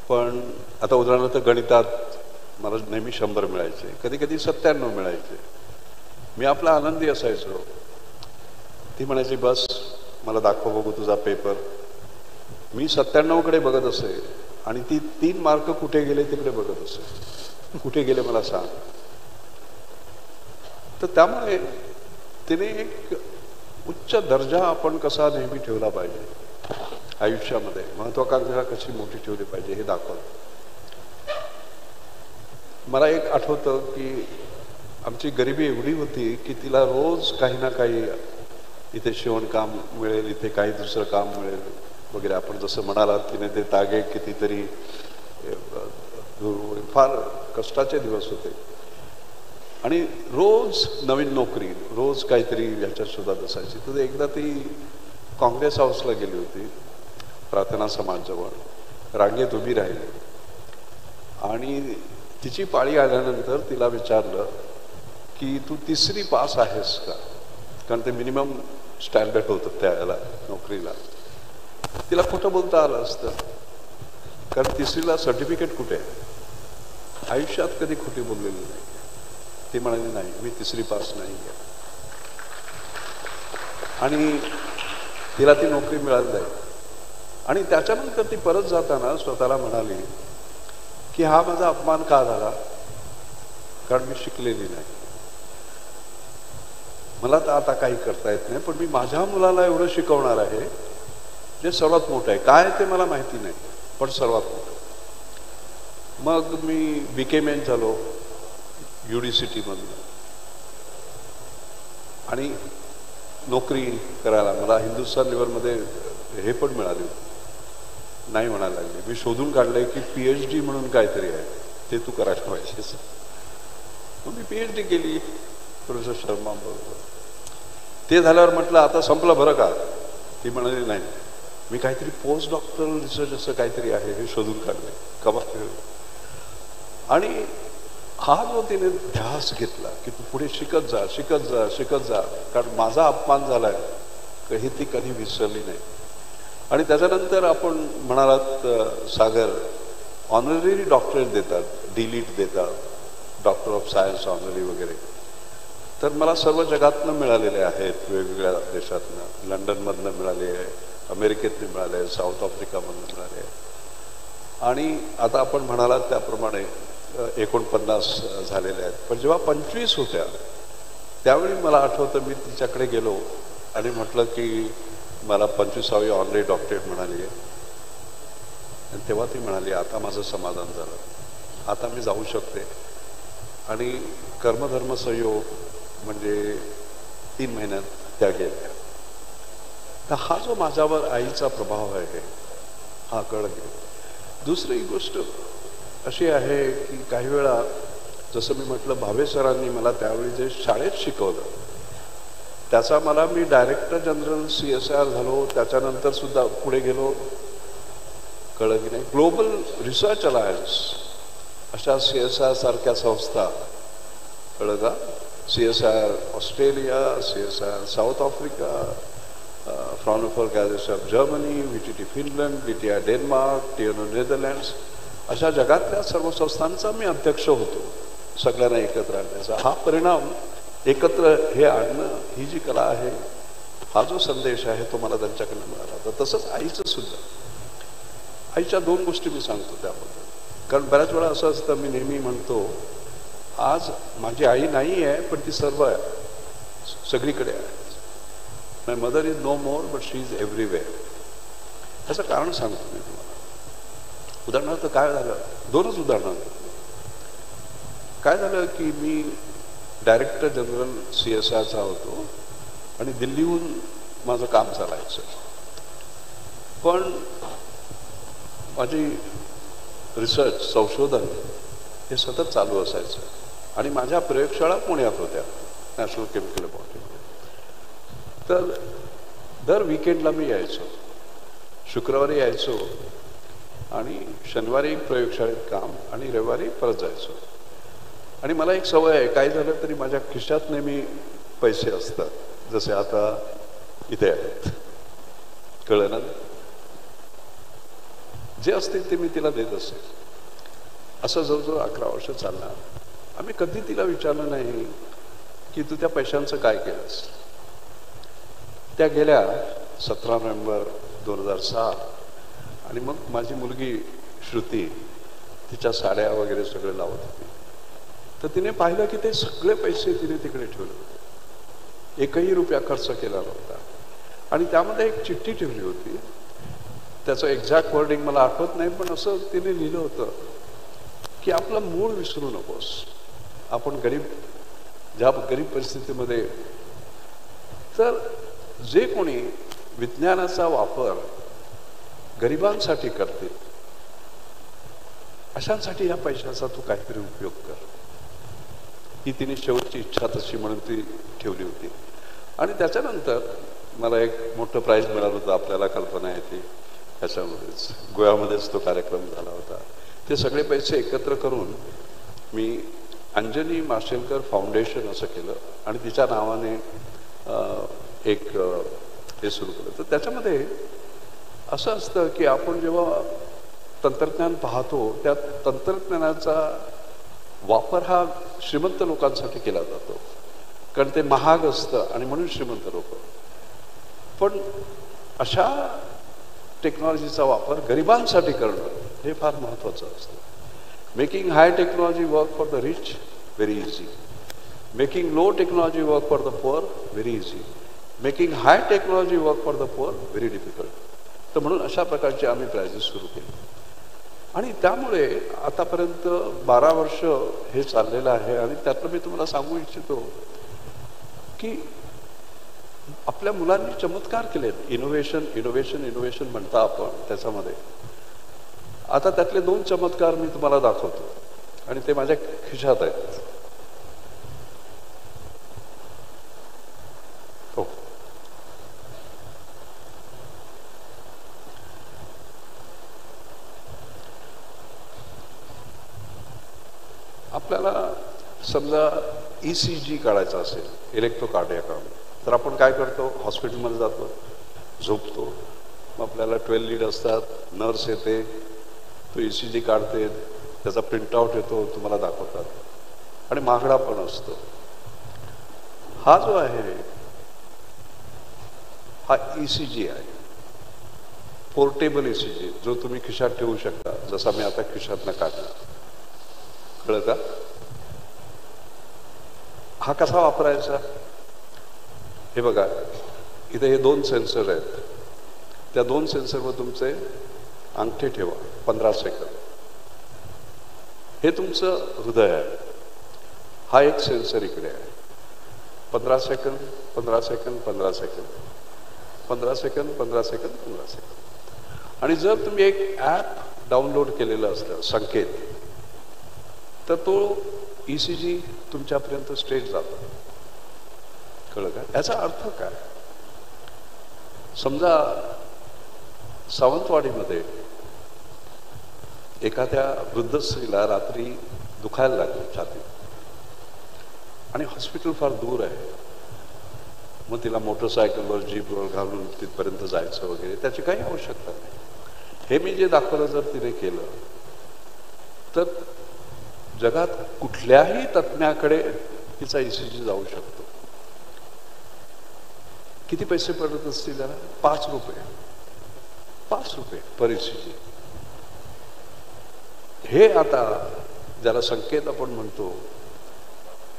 पण आता उदाहरणार्थ गणितात मला नेहमी 100 मिळायचे, कधी कधी 97 मिळायचे. मी आपला आनंदी असायचो. ती म्हणायची बस मला दाखव बघू तुझा पेपर. मी 97कडे बघत असे आणि ती 3 मार्क कुठे गेले तिकडे बघत असे. कुठे गेले मला सांग. तर त्यामुळे तिने एक उच्च दर्जा आपण कसा नेहमी ठेवला पाहिजे आयुष्यामध्ये, महत्वाकांक्षा कशी मोठी ठेवली पाहिजे हे दाखवलं. मला एक आठवतं की आमची गरिबी एवढी होती की तिला रोज काही ना काही, इथे शिवणकाम मिळेल, इथे काही दुसरं काम मिळेल वगैरे. आपण जसं म्हणालात तिने ते तागे कितीतरी, फार कष्टाचे दिवस होते. आणि रोज नवीन नोकरी, रोज काहीतरी ह्याच्या शोधात असायची. तर एकदा ती काँग्रेस हाऊसला गेली होती, प्रार्थना समाजजवळ रांगेत उभी राहिली आणि तिची पाळी आल्यानंतर तिला विचारलं की तू 3री पास आहेस का, कारण ते मिनिमम स्टँडर्ड होतं त्याला नोकरीला. तिला खोटं बोलता आलं असतं, कारण 3रीला सर्टिफिकेट कुठे आहे. आयुष्यात कधी खोटी बोललेली नाही. ती म्हणाली नाही मी 3री पास नाही आहे. आणि तिला ती नोकरी मिळाली नाही. आणि त्याच्यानंतर ती परत जाताना स्वतःला म्हणाली की हा माझा अपमान का झाला, कारण मी शिकलेली नाही. मला तर आता काही करता येत नाही, पण मी माझ्या मुलाला एवढं शिकवणार आहे जे सर्वात मोठं आहे. काय ते मला माहिती नाही, पण सर्वात मोठं. मग मी BKM झालो UDCTमधून आणि नोकरी करायला मला हिंदुस्थान लिव्हरमध्ये हे पण मिळाले होते. नाही म्हणायला लागले. मी शोधून काढलंय की PhD म्हणून काहीतरी आहे, ते तू करायला पाहिजेस. मग मी PhD केली प्रोफेसर शर्मा बरोबर. ते झाल्यावर म्हटलं आता संपलं बरं का. ती म्हणाली नाही मी काहीतरी पोस्ट डॉक्टरल रिसर्च असं काहीतरी आहे हे शोधून काढले. कमाल. आणि हा जो तिने ध्यास घेतला की तू पुढे शिकत जा शिकत जा शिकत जा, कारण माझा अपमान झालाय हे ती कधी विसरली नाही. आणि त्याच्यानंतर आपण म्हणालात सागर, ऑनररी डॉक्टरेट देतात, DLiT देतात, डॉक्टर ऑफ सायन्स ऑनररी वगैरे. तर मला सर्व जगातनं मिळालेले आहेत, वेगवेगळ्या देशातनं. लंडनमधनं मिळाले आहे, अमेरिकेतनं मिळाले आहे, साऊथ आफ्रिकामधनं मिळाले आहे. आणि आता आपण म्हणालात त्याप्रमाणे 49 झालेले आहेत. पण जेव्हा 25 होत्या त्यावेळी मला आठवतं मी तिच्याकडे गेलो आणि म्हटलं की मला 25वी ऑनररी डॉक्टरेट मिळाली आहे. आणि तेव्हा ती म्हणाली आता माझं समाधान झालं, आता मी जाऊ शकते. आणि कर्मधर्म संयोग म्हणजे 3 महिन्यात त्या गेल्या. तर हा जो माझ्यावर आईचा प्रभाव आहे हा कळलं. दुसरी गोष्ट अशी आहे की काही वेळा जसं मी म्हटलं भावे सरांनी मला त्यावेळी जे शाळेत शिकवलं त्याचा मला, मी डायरेक्टर जनरल CSIR झालो, त्याच्यानंतर सुद्धा पुढे गेलो, कळलं की नाही. ग्लोबल रिसर्च अलायन्स अशा CSIR सारख्या संस्था, कळलं का. CSIR Australia, CSIR south Africa, Fraunhofer gadget of Germany, VTT Finland, DTI Denmark, TNO Netherlands, अशा जगातल्या सर्व संस्थांचा मी अध्यक्ष होतो. सगळ्यांना एकत्र आणण्याचा हा परिणाम, एकत्र हे आणणं, ही जी कला आहे, हा जो संदेश आहे तो मला त्यांच्याकडनं मिळाला. तर तसंच आईचं सुद्धा. आईच्या 2 गोष्टी मी सांगतो त्याबद्दल, कारण बऱ्याच वेळा असं असतं, मी नेहमी म्हणतो आज माझी आई नाही आहे पण ती सर्व आहे, सगळीकडे आहे. My mother is no more but she is everywhere. त्याचं कारण सांगतो मी तुम्हाला. उदाहरणार्थ काय झालं, 2च उदाहरणं. काय झालं की मी डायरेक्टर जनरल CSIRचा होतो आणि दिल्लीहून माझं काम चालायचं, पण माझी रिसर्च संशोधन हे सतत चालू असायचं. आणि माझ्या प्रयोगशाळा पुण्यात होत्या, नॅशनल केमिकल लॅबोरेटरीमध्ये. तर दर विकेंडला मी यायचो, शुक्रवारी यायचो आणि शनिवारी प्रयोगशाळेत काम आणि रविवारी परत जायचो. आणि मला एक सवय आहे, काय झालं तरी माझ्या खिशात नेहमी पैसे असतात, जसे आता इथे आहेत. कळलं ना? जे असतील ते मी तिला देत असेल. असं जवळजवळ 11 वर्ष चालणार. आम्ही कधी तिला विचारलं नाही की तू त्या पैशांचं काय केलंस. त्या गेल्या 17 नोव्हेंबर 2006 आणि मग माझी मुलगी श्रुती तिच्या साड्या वगैरे सगळे लावत होती. तर तिने पाहिलं की ते सगळे पैसे तिने तिकडे ठेवले होते. एकही रुपया खर्च केला नव्हता. आणि त्यामध्ये एक चिठ्ठी ठेवली होती. त्याचं एक्झॅक्ट वर्डिंग मला आठवत नाही, पण असं तिने लिहिलं होतं की आपलं मूळ विसरू नकोस. आपण ज्या गरीब परिस्थितीमध्ये, तर जे कोणी विज्ञानाचा वापर गरिबांसाठी करते अशांसाठी या पैशाचा तू काहीतरी उपयोग कर. ही तिने शेवटची इच्छा तशी म्हणून ती ठेवली होती. आणि त्याच्यानंतर मला एक मोठं प्राईज मिळालं होतं. आपल्याला कल्पना आहे ती ह्याच्यामध्येच गोव्यामध्येच तो कार्यक्रम झाला होता. ते सगळे पैसे एकत्र करून मी अंजनी माशेलकर फाउंडेशन असं केलं आणि तिच्या नावाने एक हे सुरू केलं. तर त्याच्यामध्ये असं असतं की आपण जेव्हा तंत्रज्ञान पाहतो त्या तंत्रज्ञानाचा वापर हा श्रीमंत लोकांसाठी केला जातो, कारण ते महाग असतं आणि म्हणून श्रीमंत लोक. पण अशा टेक्नॉलॉजीचा वापर गरिबांसाठी करणं हे फार महत्त्वाचं असतं. Making high technology work for the rich very easy, making low technology work for the poor very easy, making high technology work for the poor very difficult. तर म्हणून अशा प्रकारचे आम्ही प्राइजेस सुरू केले. आणि त्यामुळे आतापर्यंत 12 वर्ष हे चाललेलं आहे. आणि त्यातलं मी तुम्हाला सांगू इच्छितो की आपल्या मुलांनी चमत्कार केलेत. इनोव्हेशन इनोव्हेशन इनोव्हेशन म्हणता आपण त्याच्यामध्ये. आता त्यातले 2 चमत्कार मी तुम्हाला दाखवतो आणि ते माझ्या खिशात आहेत. हो, आपल्याला समजा ECG काढायचा असेल, इलेक्ट्रोकार्डिओग्राम, तर आपण काय करतो? हॉस्पिटलमध्ये जातो, झोपतो, मग आपल्याला 12 लीड असतात, नर्स येते, तो ECG काढते, त्याचा प्रिंटआउट येतो, तुम्हाला दाखवतात आणि महागडा पण असतो. हा जो आहे हा ECG आहे, पोर्टेबल ECG, जो तुम्ही खिशात ठेवू शकता, जसा मी आता खिशातनं काढला. कळलं का? हा कसा वापरायचा? हे बघा, इथे हे 2 सेन्सर आहेत. त्या 2 सेन्सरवर तुमचे अंगठे ठेवा 15 सेकंद. हे तुमचं हृदय आहे. हा एक सेन्सर इकडे आहे. 15 second 15 second 15 second 15 second 15 second 15 second. आणि जर तुम्ही एक ॲप डाउनलोड केलेलं असलं, संकेत, तर तो ECG तुमच्यापर्यंत स्ट्रेट जातो. कळलं का? याचा अर्थ काय? समजा सावंतवाडीमध्ये एखाद्या वृद्ध स्त्रीला रात्री दुखायला लागली छातीत आणि हॉस्पिटल फार दूर आहे. मग तिला मोटरसायकलवर जीपवर घालून तिथपर्यंत जायचं वगैरे, त्याची काही आवश्यकता नाही. हे मी जे दाखवलं जर तिने केलं तर जगात कुठल्याही तज्ञाकडे तिचा ECG जाऊ शकतो. किती पैसे पडत असतील त्याला? 5 रुपये. 5 रुपये पर ECG. हे आता ज्याला संकेत आपण म्हणतो,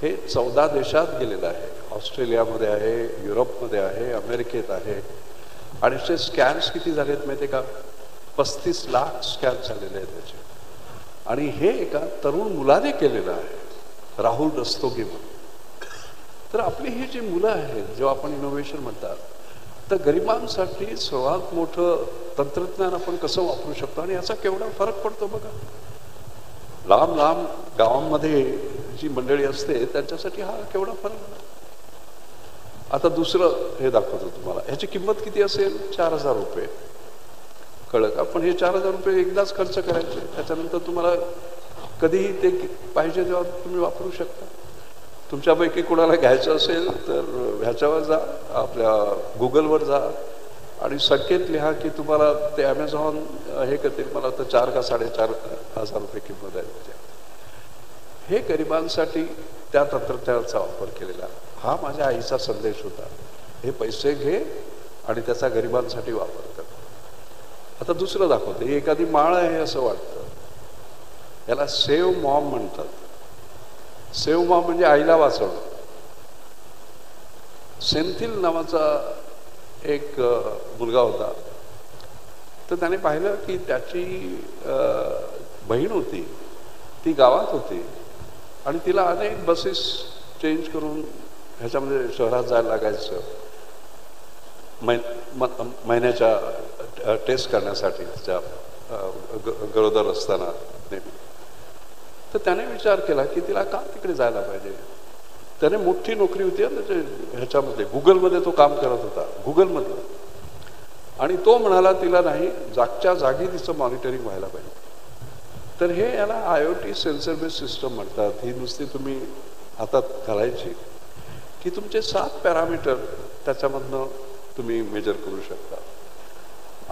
हे 14 देशात गेलेलं आहे. ऑस्ट्रेलियामध्ये आहे, युरोपमध्ये आहे, अमेरिकेत आहे. आणि ते स्कॅन्स किती झालेत माहिती आहे का? 35 लाख स्कॅन झालेले आहेत त्याचे. आणि हे एका तरुण मुलाने केलेलं आहे, राहुल रस्तोगी म्हणून. तर आपली ही जी मुलं आहेत, जेव्हा आपण इनोव्हेशन म्हणतात, तर गरिबांसाठी सर्वात मोठं तंत्रज्ञान आपण कसं वापरू शकतो आणि याचा केवढा फरक पडतो बघा. लांब लांब गावांमध्ये जी मंडळी असते त्यांच्यासाठी हा केवढा फरक. आता दुसरं हे दाखवतो तुम्हाला. ह्याची किंमत किती असेल? 4000 रुपये. कळलं का? पण हे 4000 रुपये एकदाच खर्च करायचे, त्याच्यानंतर तुम्हाला कधीही ते पाहिजे तेव्हा तुम्ही वापरू शकता. तुमच्यापैकी कोणाला घ्यायचं असेल तर ह्याच्यावर जा, आपल्या गुगलवर जा आणि संकेत लिहा की तुम्हाला ते ॲमेझॉन हे करतील, मला तर 4 का 4,500 रुपये किंमत आहे. हे गरिबांसाठी त्या तंत्रज्ञानाचा वापर केलेला हा माझ्या आईचा संदेश होता. हे पैसे घे आणि त्याचा गरिबांसाठी वापर कर. आता दुसरं दाखवते. एखादी माळ आहे असं वाटतं, याला सेव्ह मॉम म्हणतात. सेव्ह मॉम म्हणजे आईला वाचवणं. सेंथिल नावाचा एक मुलगा होता, तर त्याने पाहिलं की त्याची बहीण होती, ती गावात होती आणि तिला अनेक बसेस चेंज करून ह्याच्यामध्ये शहरात जायला लागायचं महिन्याच्या टेस्ट करण्यासाठी त्या गरोदर असताना नेहमी. तर त्याने विचार केला की तिला का तिकडे जायला पाहिजे. त्याने मोठी नोकरी होती त्याच्या ह्याच्यामध्ये, गुगलमध्ये तो काम करत होता, गुगलमध्ये. आणि तो म्हणाला तिला नाही, जागच्या जागी तिचं मॉनिटरिंग व्हायला पाहिजे. तर हे याला IoT सेन्सर बेस्ड सिस्टम म्हणतात. ही नुसती तुम्ही हातात घालायची की तुमचे 7 पॅरामीटर त्याच्यामधनं तुम्ही मेजर करू शकता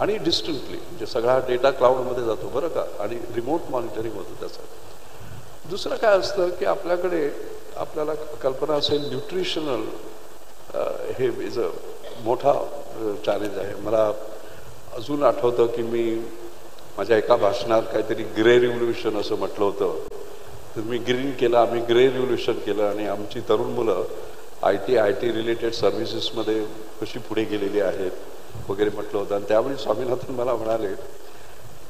आणि डिस्टंटली, म्हणजे सगळा डेटा क्लाउडमध्ये जातो बरं का, आणि रिमोट मॉनिटरिंग होतं त्याचं. दुसरं काय असतं की आपल्याकडे, आपल्याला कल्पना असेल, न्यूट्रिशनल हे मोठा चॅलेंज आहे. मला अजून आठवतं की मी माझ्या एका भाषणात काहीतरी ग्रे रिव्होल्युशन असं म्हटलं होतं. तर मी ग्रीन केलं, आम्ही ग्रे रिव्होल्युशन केलं आणि आमची तरुण मुलं IT रिलेटेड सर्व्हिसेसमध्ये कशी पुढे गेलेली आहेत वगैरे म्हटलं होतं. आणि त्यावेळी स्वामीनाथन मला म्हणाले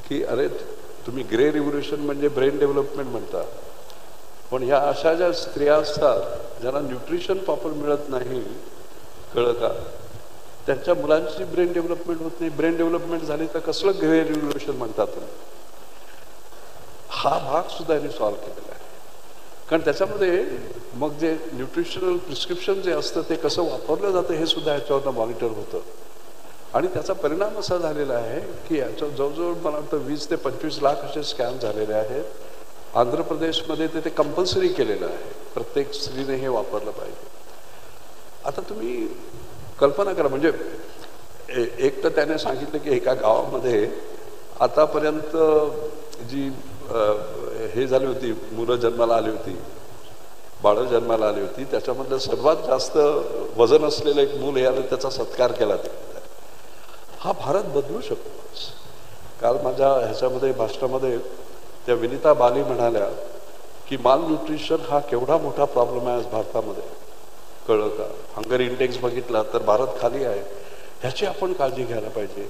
की अरे तुम्ही ग्रे रिव्होल्युशन म्हणजे ब्रेन डेव्हलपमेंट म्हणता, पण ह्या अशा ज्या स्त्रिया असतात ज्यांना न्यूट्रिशन प्रॉपर मिळत नाही, कळलं का, त्यांच्या मुलांची ब्रेन डेव्हलपमेंट होत नाही. ब्रेन डेव्हलपमेंट झाली तर कसलं ग्रे रिव्होल्युशन म्हणतात. हा भाग सुद्धा यांनी सॉल्व्ह केलेला आहे. कारण त्याच्यामध्ये मग जे न्यूट्रिशनल प्रिस्क्रिप्शन जे असतं ते कसं वापरलं जातं हे सुद्धा ह्याच्यावरनं मॉनिटर होतं. आणि त्याचा परिणाम असा झालेला आहे की याच्या जवळजवळ मला वाटतं 20 ते 25 लाख असे स्कॅम झालेले आहेत. आंध्र प्रदेशमध्ये ते कंपल्सरी केलेलं आहे, प्रत्येक स्त्रीने हे वापरलं पाहिजे. आता तुम्ही कल्पना करा, म्हणजे एक तर त्याने सांगितलं की एका गावामध्ये आतापर्यंत जी हे झाली होती, मुलं जन्माला आली होती, बाळं जन्माला आली होती, त्याच्यामधलं सर्वात जास्त वजन असलेलं एक मूल याने त्याचा सत्कार केला. हा भारत बदलू शकतो. काल माझ्या ह्याच्यामध्ये भाषणामध्ये त्या विनिता बाली म्हणाल्या की माल न्यूट्रिशन हा केवढा मोठा प्रॉब्लेम आहे आज भारतामध्ये, कळलं का. हंगर इंडेक्स बघितला तर भारत खाली आहे, ह्याची आपण काळजी घ्यायला पाहिजे,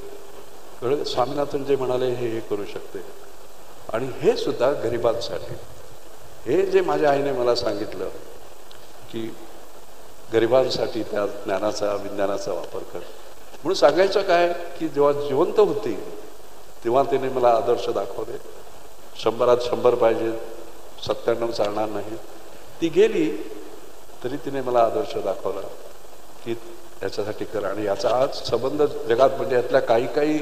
कळलं. स्वामीनाथन जे म्हणाले हे करू शकते. आणि हे सुद्धा गरिबांसाठी. हे जे माझ्या आईने मला सांगितलं की गरिबांसाठी त्या ज्ञानाचा, विज्ञानाचा वापर कर, म्हणून सांगायचं काय की जेव्हा जिवंत होती तेव्हा तिने मला आदर्श दाखवले. 100त 100 पाहिजे, 97 चालणार नाही. ती गेली तरी तिने मला आदर्श दाखवला की याच्यासाठी कर. आणि याचा आज संबंध जगात, म्हणजे यातल्या काही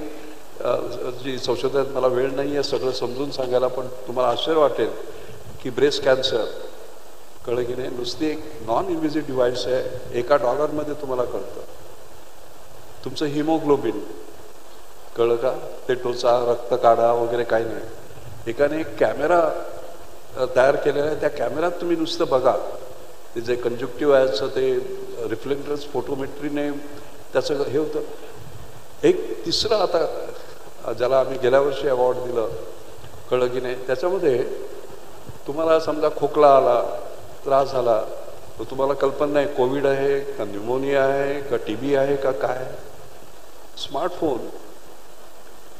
जी संशोधनात मला वेळ नाही आहे सगळं समजून सांगायला, पण तुम्हाला आश्चर्य वाटेल की ब्रेस्ट कॅन्सर, कळलं की नाही, नुसती एक नॉन इन्व्हिजिव्ह डिव्हाइस आहे. $1 तुम्हाला कळतं. तुमचं हिमोग्लोबिन, कळलं का, ते टोचा, रक्त काढा वगैरे काही नाही. एकाने एक कॅमेरा तयार केलेला आहे, त्या कॅमेऱ्यात तुम्ही नुसतं बघा, ते जे कंजक्टिव्ह आहे ते रिफ्लेक्टर्स फोटोमेट्रीने त्याचं हे होतं. एक तिसरं आता ज्याला आम्ही गेल्या वर्षी अवॉर्ड दिलं, कळलं की नाही, त्याच्यामध्ये तुम्हाला समजा खोकला आला, त्रास झाला, तर तुम्हाला कल्पना नाही कोविड आहे का न्यूमोनिया आहे का TB आहे का काय. स्मार्टफोन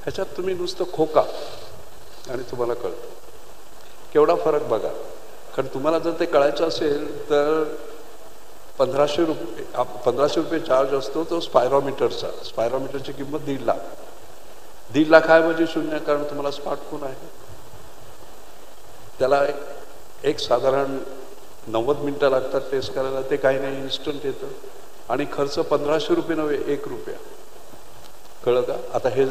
ह्याच्यात तुम्ही नुसतं खोका आणि तुम्हाला कळतं. केवढा फरक बघा. कारण तुम्हाला जर ते कळायचं असेल तर ₹1500 ₹1500 चार्ज असतो तो स्पायरोमीटरचा. स्पायरोमीटरची किंमत 1.5 लाख. 1.5 लाख आहे म्हणजे शून्य, कारण तुम्हाला स्मार्टफोन आहे. त्याला एक साधारण 90 मिनिटं लागतात टेस्ट करायला, ते काही नाही, इन्स्टंट येतं. आणि खर्च ₹1500 नव्हे, ₹1. कळलं का. आता हे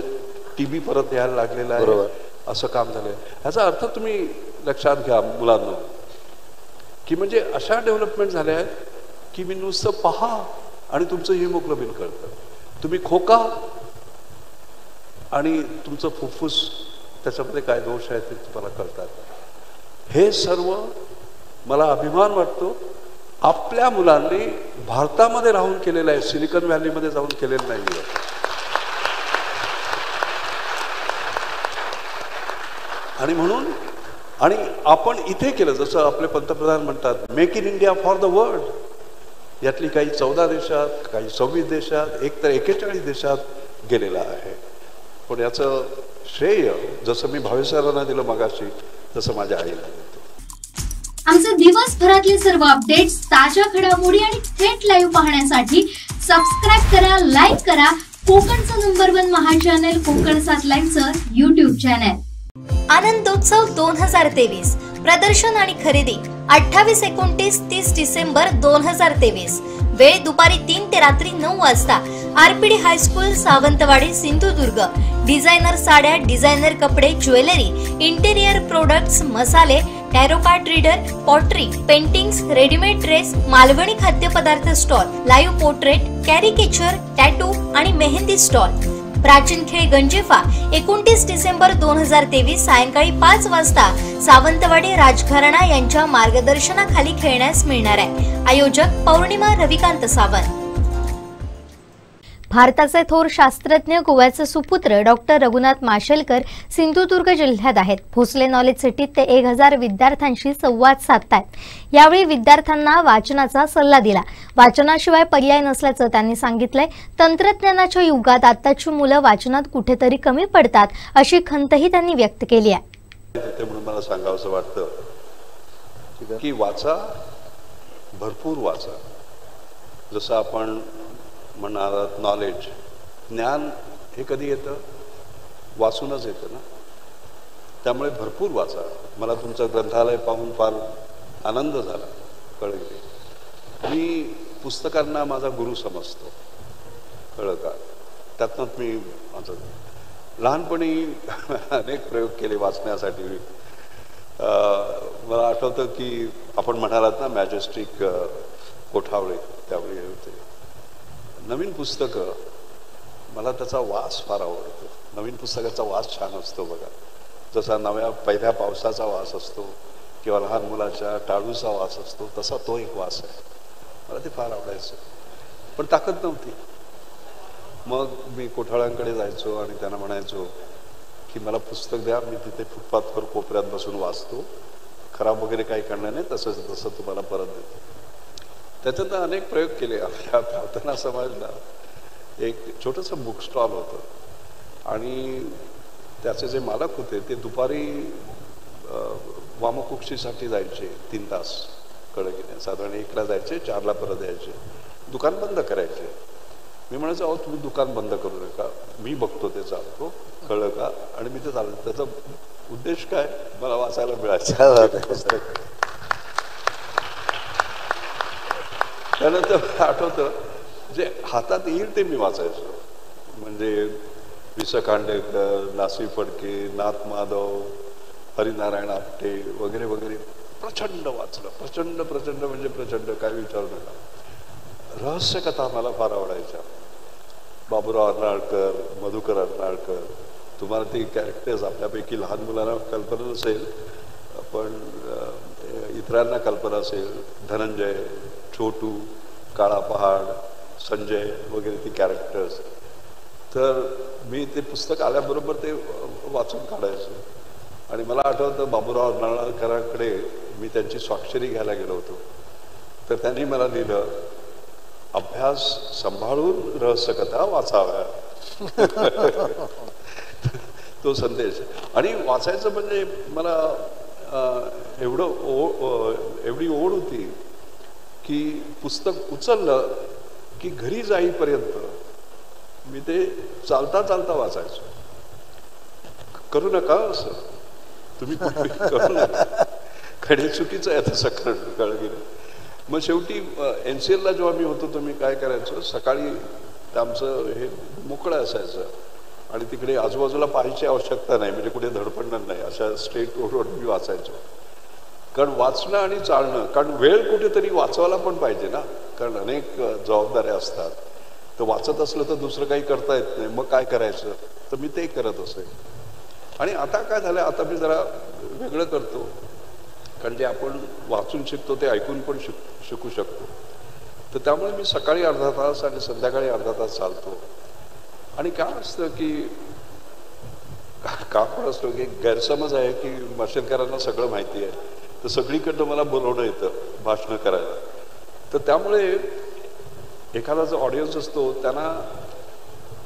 TB परत यायला लागलेलं आहे, असं काम झालंय. ह्याचा अर्थ तुम्ही लक्षात घ्या मुलांना की म्हणजे अशा डेव्हलपमेंट झाल्या आहेत की मी नुसतं पहा आणि तुमचं हिमोग्लोबिन कळतं. तुम्ही खोका आणि तुमचं फुफ्फुस त्याच्यामध्ये काय दोष आहे ते तुम्हाला कळतात. हे सर्व मला अभिमान वाटतो आपल्या मुलांनी भारतामध्ये राहून केलेलं आहे, सिलिकॉन व्हॅलीमध्ये जाऊन केलेलं नाही आहे. आणि म्हणून आणि आपण इथे केलं, जसं आपले पंतप्रधान म्हणतात make in India for the world. यातली काही 14 देशात, काही 26 देशात, एक तर 41 देशात गेलेला आहे. पण याचं श्रेय जसं मी भावेसरांना दिलं मगाशी, तसं माझ्या आईला देतो. आमचे दिवसभरातले सर्व अपडेट्स, ताज्या घडामोडी आणि थेट लाईव्ह पाहण्यासाठी सबस्क्राईब करा, लाईक करा कोकणचं नंबर 1 महा चॅनल कोकण 7 लाईव्हचं YouTube चॅनल. आनंदोत्सव 2023 प्रदर्शन आणि खरेदी 28, 29, 30 डिसेंबर 2023. वेळ दुपारी 3 ते रात्री 9 वाजता. RPD high school, Sawantwadi, Sindhudurg. Designer साड्या, डिझायनर कपडे, ज्वेलरी, इंटेरियर प्रोडक्ट्स, मसाले, tarot card reader, pottery, paintings, readymade dress, Malvani खाद्यपदार्थ stall, live portrait, caricature, tattoo आणि मेहंदी स्टॉल. प्राचीन खेळ गंजिफा 29 डिसेंबर 2023 सायंकाळी 5 वाजता सावंतवाडी राजघराणा यांच्या मार्गदर्शनाखाली खेळण्यास मिळणार आहे. आयोजक पौर्णिमा रविकांत सावंत. भारताचे थोर शास्त्रज्ञ गोव्याचे सुपुत्र डॉक्टर रघुनाथ माशेलकर सिंधुदुर्ग जिल्ह्यात आहेत. भोसले नॉलेज सिटीत ते 1000 विद्यार्थ्यांशी संवाद साधतायत. यावेळी विद्यार्थ्यांना वाचनाचा सल्ला दिला. वाचनाशिवाय पर्याय नसल्याचं त्यांनी सांगितलंय. तंत्रज्ञानाच्या युगात आताची मुलं वाचनात कुठेतरी कमी पडतात अशी खंतही त्यांनी व्यक्त केली आहे. म्हणून मला सांगावंसं वाटतं की वाचा, भरपूर वाचा. जसं आपण म्हणणार नॉलेज, ज्ञान हे कधी येतं? वाचूनच येतं ना. त्यामुळे भरपूर वाचा. मला तुमचं ग्रंथालय पाहून फार आनंद झाला. कळलं, मी पुस्तकांना माझा गुरु समजतो. कळलं का? त्यातनं मी माझं लहानपणी अनेक प्रयोग केले वाचण्यासाठी. मला आठवतं की आपण म्हणालात ना मॅजेस्टिक कोठावळे, त्यावेळी होते. नवीन पुस्तकं, मला त्याचा वास फार आवडतो. नवीन पुस्तकाचा वास छान असतो बघा. जसा पहिल्या पावसाचा वास असतो किंवा लहान मुलाच्या टाळूचा वास असतो, तसा तो एक वास आहे. मला ते फार आवडायचं, पण ताकद नव्हती. मग मी कोठाळ्यांकडे जायचो आणि त्यांना म्हणायचो की मला पुस्तक द्या, मी तिथे फुटपाथवर कोपऱ्यात बसून वाचतो, खराब वगैरे काही करणार नाही, तसंच तसं तुम्हाला परत देतो. त्याच्यात अनेक प्रयोग केले. आपल्या प्रार्थना समाजला एक छोटंसं बुक स्टॉल होतं आणि त्याचे जे मालक होते ते दुपारी वामकुक्षीसाठी जायचे 3 तास. कळलं की नाही? साधारण 1ला जायचे, 4ला परत यायचे. दुकान बंद करायचे. मी म्हणायचो अहो तुम्ही दुकान बंद करू नका, मी बघतो ते चालतो. कळलं का? आणि मी ते चालतो. त्याचा उद्देश काय? मला वाचायला मिळायचं. त्यानंतर आठवतं जे हातात येईल ते मी वाचायचो. म्हणजे वि स खांडेकर, नासी फडके, नाथ माधव, हरिनारायण आपटे वगैरे वगैरे प्रचंड वाचलं. प्रचंड प्रचंड म्हणजे प्रचंड, काय विचारू नका. रहस्यकथा मला फार आवडायच्या. बाबूराव अर्नाळकर, मधुकर अर्नाळकर. तुम्हाला ते कॅरेक्टर्स आपल्यापैकी लहान मुलांना कल्पना नसेल, पण इतरांना कल्पना असेल. धनंजय, छोटू, काळा पहाड, संजय वगैरे ती कॅरेक्टर्स. तर मी ते पुस्तक आल्याबरोबर ते वाचून काढायचो. आणि मला आठवतं बाबूराव अर्नाळकरांकडे मी त्यांची स्वाक्षरी घ्यायला गेलो होतो. तर त्यांनी मला लिहिलं, अभ्यास सांभाळून रहस्यकथा वाचाव्या. तो संदेश. आणि वाचायचं म्हणजे मला एवढी ओढ होती की पुस्तक उचललं की घरी जाईपर्यंत मी ते चालता चालता वाचायचो. करू नका असं, तुम्ही करू नका, खडे चुकीचं आहे तसं कळलं गेलं. मग शेवटी NCLला जेव्हा मी होतो तर मी काय करायचो, सकाळी आमचं हे मोकळं असायचं आणि तिकडे आजूबाजूला पाहायची आवश्यकता नाही, म्हणजे कुठे धडपडणार नाही, अशा स्ट्रेट रोडवर मी वाचायचो. कारण वाचणं आणि चालणं, कारण वेळ कुठेतरी वाचवायला पण पाहिजे ना, कारण अनेक जबाबदाऱ्या असतात. तर वाचत असलं तर दुसरं काही करता येत नाही, मग काय करायचं, तर मी ते करत असे. आणि आता काय झालं, आता मी जरा वेगळं करतो, कारण जे आपण वाचून शिकतो ते ऐकून पण शिकू शकतो. तर त्यामुळे मी सकाळी अर्धा तास आणि संध्याकाळी अर्धा तास चालतो. आणि काय असतं की का पण असतो की गैरसमज आहे की माशेलकरांना सगळं माहिती आहे, तर सगळीकडनं मला बोलवणं येतं भाषणं करायला. तर त्यामुळे एखादा जो ऑडियन्स असतो त्यांना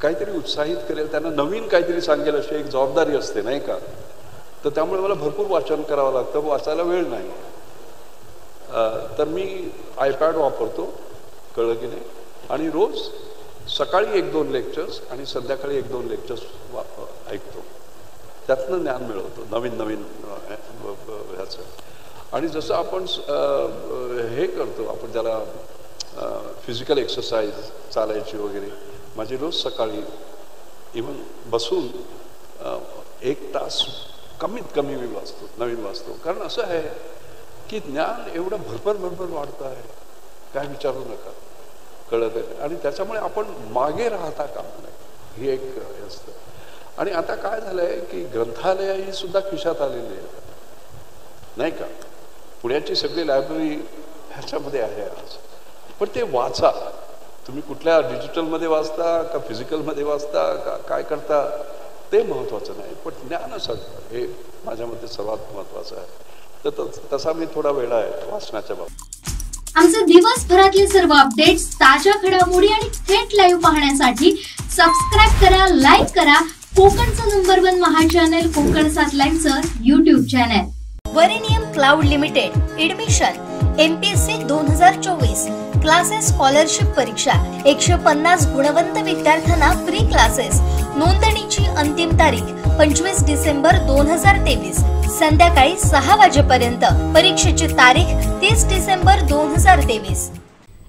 काहीतरी उत्साहित करेल, त्यांना नवीन काहीतरी सांगेल अशी एक जबाबदारी असते, नाही का. तर त्यामुळे मला भरपूर वाचन करावं लागतं, वाचायला वेळ नाही. तर मी आयपॅड वापरतो, कळलं की नाही. आणि रोज सकाळी 1-2 लेक्चर्स आणि संध्याकाळी 1-2 लेक्चर्स ऐकतो. त्यातनं ज्ञान मिळवतो नवीन ह्याचं. आणि जसं आपण हे करतो, आपण ज्याला फिजिकल एक्सरसाइज चालायची वगैरे, माझी रोज सकाळी इव्हन बसून 1 तास कमीत कमी मी वाचतो, नवीन वाचतो. कारण असं आहे की ज्ञान एवढं भरभर वाढतं आहे, काय विचारू नका, कळत आहे. आणि त्याच्यामुळे आपण मागे राहता कामा नये, ही एक हे असतं. आणि आता काय झालंय की ग्रंथालय ही सुद्धा खिशात आलेली आहे, नाही का. पुण्याची सगळी लायब्ररी ह्याच्यामध्ये आहे आज. पण ते वाचा, तुम्ही कुठल्या डिजिटलमध्ये वाचता का फिजिकलमध्ये वाचता का काय करता ते महत्त्वाचं नाही, पण ज्ञान असतं हे माझ्या मते सर्वात महत्त्वाचं आहे. तर तसा मी थोडा वेळा आहे वाचनाच्या बाबतीत. आमचे दिवसभरातले सर्व अपडेट्स, ताज्या घडामोडी आणि थेट लाईव्ह पाहण्यासाठी सबस्क्राईब करा, लाईक करा कोकणचं नंबर 1 महा चॅनल कोकण 7 लाईव्हचं YouTube चॅनल. वरेनियम cloud limited. Admission MPSC 2024. Classes scholarship परीक्षा. 150 गुणवंत विद्यार्थ्यांना फ्री क्लासेस. नोंदणीची अंतिम तारीख 25 डिसेंबर 2023 संध्याकाळी 6 वाजेपर्यंत. परीक्षेची तारीख 30 डिसेंबर 2023.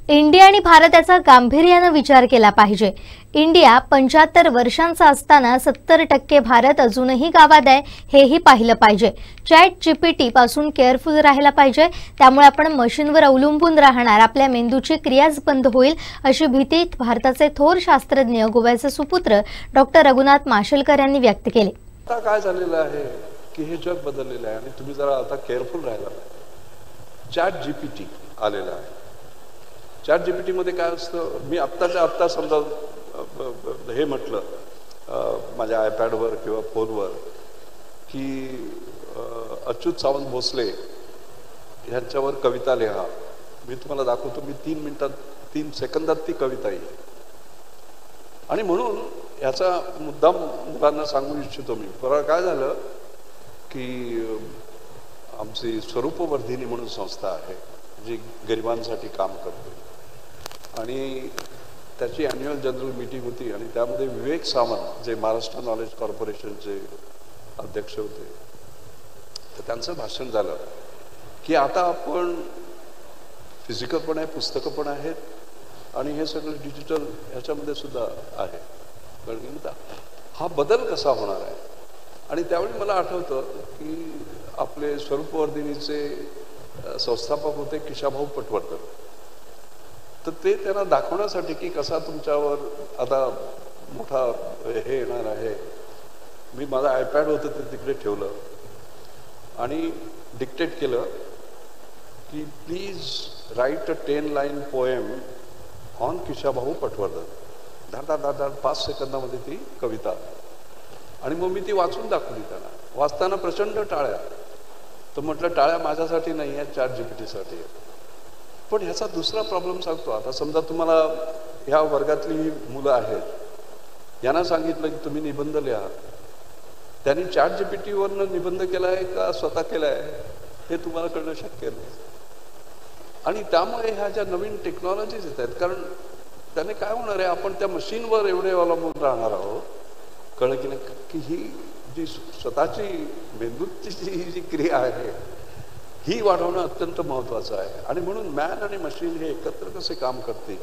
इंडिया आणि भारत याचा गांभीर्याने विचार केला पाहिजे. इंडिया 75 वर्षांचा असताना 70% भारत अजूनही गावात आहे, हेही पाहिलं पाहिजे. ChatGPT पासून केअरफुल राहायला पाहिजे. त्यामुळे आपण मशीनवर अवलंबून राहणार, आपल्या मेंदूची क्रियाच बंद होईल अशी भीती भारताचे थोर शास्त्रज्ञ गोव्याचे सुपुत्र डॉक्टर रघुनाथ माशेलकर यांनी व्यक्त केली. आता काय झालेलं आहे की हे जग बदललेलं आहे आणि तुम्ही जरा आता केअरफुल राहायला पाहिजे. ChatGPT आलेला आहे. ChatGPT मध्ये काय असतं, मी आत्ताच्या आत्ता समजा हे म्हटलं माझ्या आयपॅडवर किंवा फोनवर की अच्युत सावंत भोसले ह्यांच्यावर कविता लिहा, मी तुम्हाला दाखवतो. मी 3 मिनिटात 3 सेकंदात ती कविता येईल. आणि म्हणून याचा मुद्दाम मुलांना सांगू इच्छितो मी. परवा काय झालं की आमची स्वरूपवर्धिनी म्हणून संस्था आहे जी गरिबांसाठी काम करते, आणि त्याची ॲन्युअल जनरल मीटिंग होती. आणि त्यामध्ये विवेक सावंत जे महाराष्ट्र नॉलेज कॉर्पोरेशनचे अध्यक्ष होते, तर त्यांचं भाषण झालं की आता आपण फिजिकल पण आहे, पुस्तकं पण आहेत आणि हे सगळं डिजिटल ह्याच्यामध्ये सुद्धा आहे. कारण हा बदल कसा होणार आहे. आणि त्यावेळी मला आठवतं की आपले स्वरूपवर्धिनीचे संस्थापक होते किशाभाऊ पटवर्धन. तर ते त्यांना दाखवण्यासाठी की कसा तुमच्यावर आता मोठा हे येणार आहे, मी माझा आयपॅड होतं ते तिकडे ठेवलं आणि डिक्टेट केलं की please write a 10 line poem on Kishabhau Patwardhan. धाड 5 सेकंदामध्ये ती कविता. आणि मग मी ती वाचून दाखवली त्यांना. वाचताना प्रचंड टाळ्या. तर म्हटलं टाळ्या माझ्यासाठी नाही आहे, ChatGPTसाठी आहे. पण ह्याचा दुसरा प्रॉब्लेम सांगतो. आता समजा तुम्हाला ह्या वर्गातली मुलं आहेत, यांना सांगितलं की तुम्ही निबंध लिहा, त्यांनी ChatGPTवरनं निबंध केला आहे का स्वतः केला आहे हे तुम्हाला कळणं शक्य नाही. आणि त्यामुळे ह्या ज्या नवीन टेक्नॉलॉजीज येत आहेत, कारण त्याने काय होणार आहे, आपण त्या मशीनवर एवढे अवलंबून राहणार आहोत, कळलं की नाही, की ही जी स्वतःची मेंदूची जी क्रिया आहे ही वाढवणं अत्यंत महत्त्वाचं आहे. आणि म्हणून मॅन आणि मशीन हे एकत्र कसे काम करतील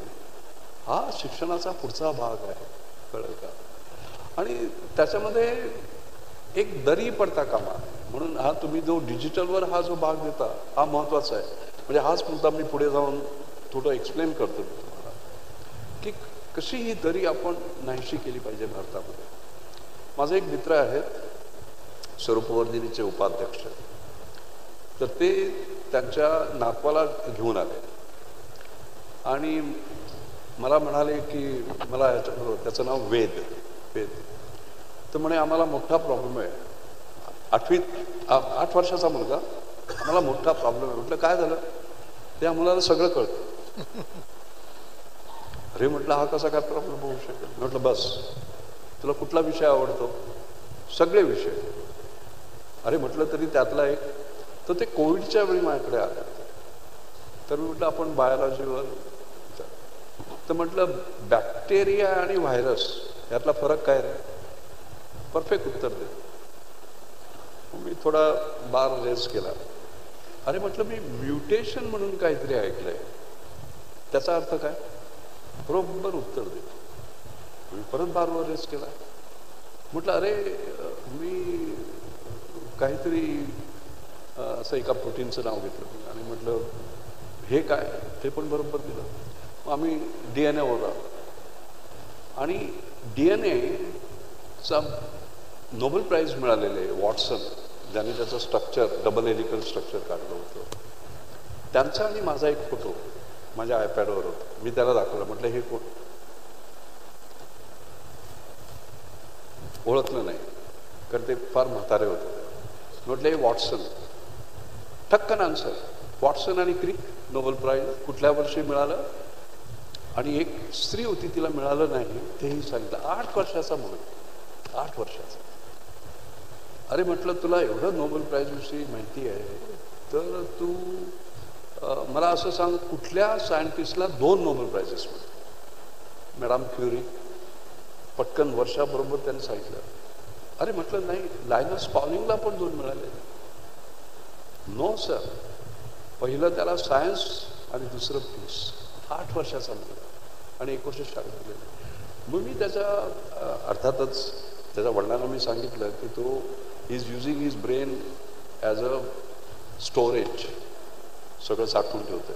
हा शिक्षणाचा पुढचा भाग आहे, कळलं का. आणि त्याच्यामध्ये एक दरी पडता कामा नये. म्हणून हा तुम्ही जो डिजिटलवर हा जो भाग देता हा महत्त्वाचा आहे. म्हणजे हाच मुद्दा मी पुढे जाऊन थोडं एक्सप्लेन करतो मी तुम्हाला की कशी ही दरी आपण नाहीशी केली पाहिजे भारतामध्ये. माझे एक मित्र आहेत स्वरूपवर्धिनीचे उपाध्यक्ष, तर ते त्यांच्या नातवाला घेऊन आले आणि मला म्हणाले की मला त्याचं नाव वेद. तर म्हणे आम्हाला मोठा प्रॉब्लेम आहे, 8 वर्षाचा मुलगा, आम्हाला मोठा प्रॉब्लेम आहे. म्हटलं काय झालं? त्या मुलाला सगळं कळतं. अरे म्हटलं हा कसा काय प्रॉब्लेम होऊ शकेल? म्हटलं बस, तुला कुठला विषय आवडतो? सगळे विषय. अरे म्हटलं तरी त्यातला एक. तर ते कोविडच्या वेळी माझ्याकडे आले, तर मी म्हटलं आपण बायोलॉजीवर. तर म्हटलं बॅक्टेरिया आणि व्हायरस यातला फरक काय रे? परफेक्ट उत्तर दे. मी थोडा बार रेज केला. अरे म्हटलं मी म्युटेशन म्हणून काहीतरी ऐकलंय, त्याचा अर्थ काय? बरोबर उत्तर दे. मी परत बारवर रेज केला. म्हटलं अरे मी काहीतरी असं एका प्रोटीनचं नाव घेतलं आणि म्हटलं हे काय, ते पण बरोबर दिलं. मग आम्ही DNA वर आलो आणि DNA चा नोबेल प्राइज मिळालेले वॉटसन, ज्याने त्याचं स्ट्रक्चर डबल हेलिकल स्ट्रक्चर काढलं होतं, त्यांचा आणि माझा एक फोटो माझ्या आयपॅडवर होता. मी त्याला दाखवला. म्हटलं हे कोण? ओळखलं नाही, कारण ते फार म्हातारे होते. म्हटलं हे वॉटसन. ठक्कन आन्सर. वॉटसन आणि क्रिक नोबेल प्राइज कुठल्या वर्षी मिळालं आणि एक स्त्री होती तिला मिळालं नाही, तेही सांगितलं. 8 वर्षाचा मुलगा, 8 वर्षाचा. अरे म्हटलं तुला एवढं नोबेल प्राइज विषयी माहिती आहे, तर तू मला असं सांग कुठल्या सायंटिस्टला 2 नोबेल प्राइजेस मिळाले? Madam Curie. पटकन वर्षाबरोबर त्यांनी सांगितलं. अरे म्हटलं नाही, लायनस पॉलिंगला पण 2 मिळाले. नो सर, पहिलं त्याला सायन्स आणि दुसरं पीस. 8 वर्षाचा मुलगा आणि 1 वर्ष शाळेत गेला. मग मी त्याच्या अर्थातच त्याच्या वडिलांना मी सांगितलं की तो is using his brain as a storage, सगळं साठवून ठेवतं.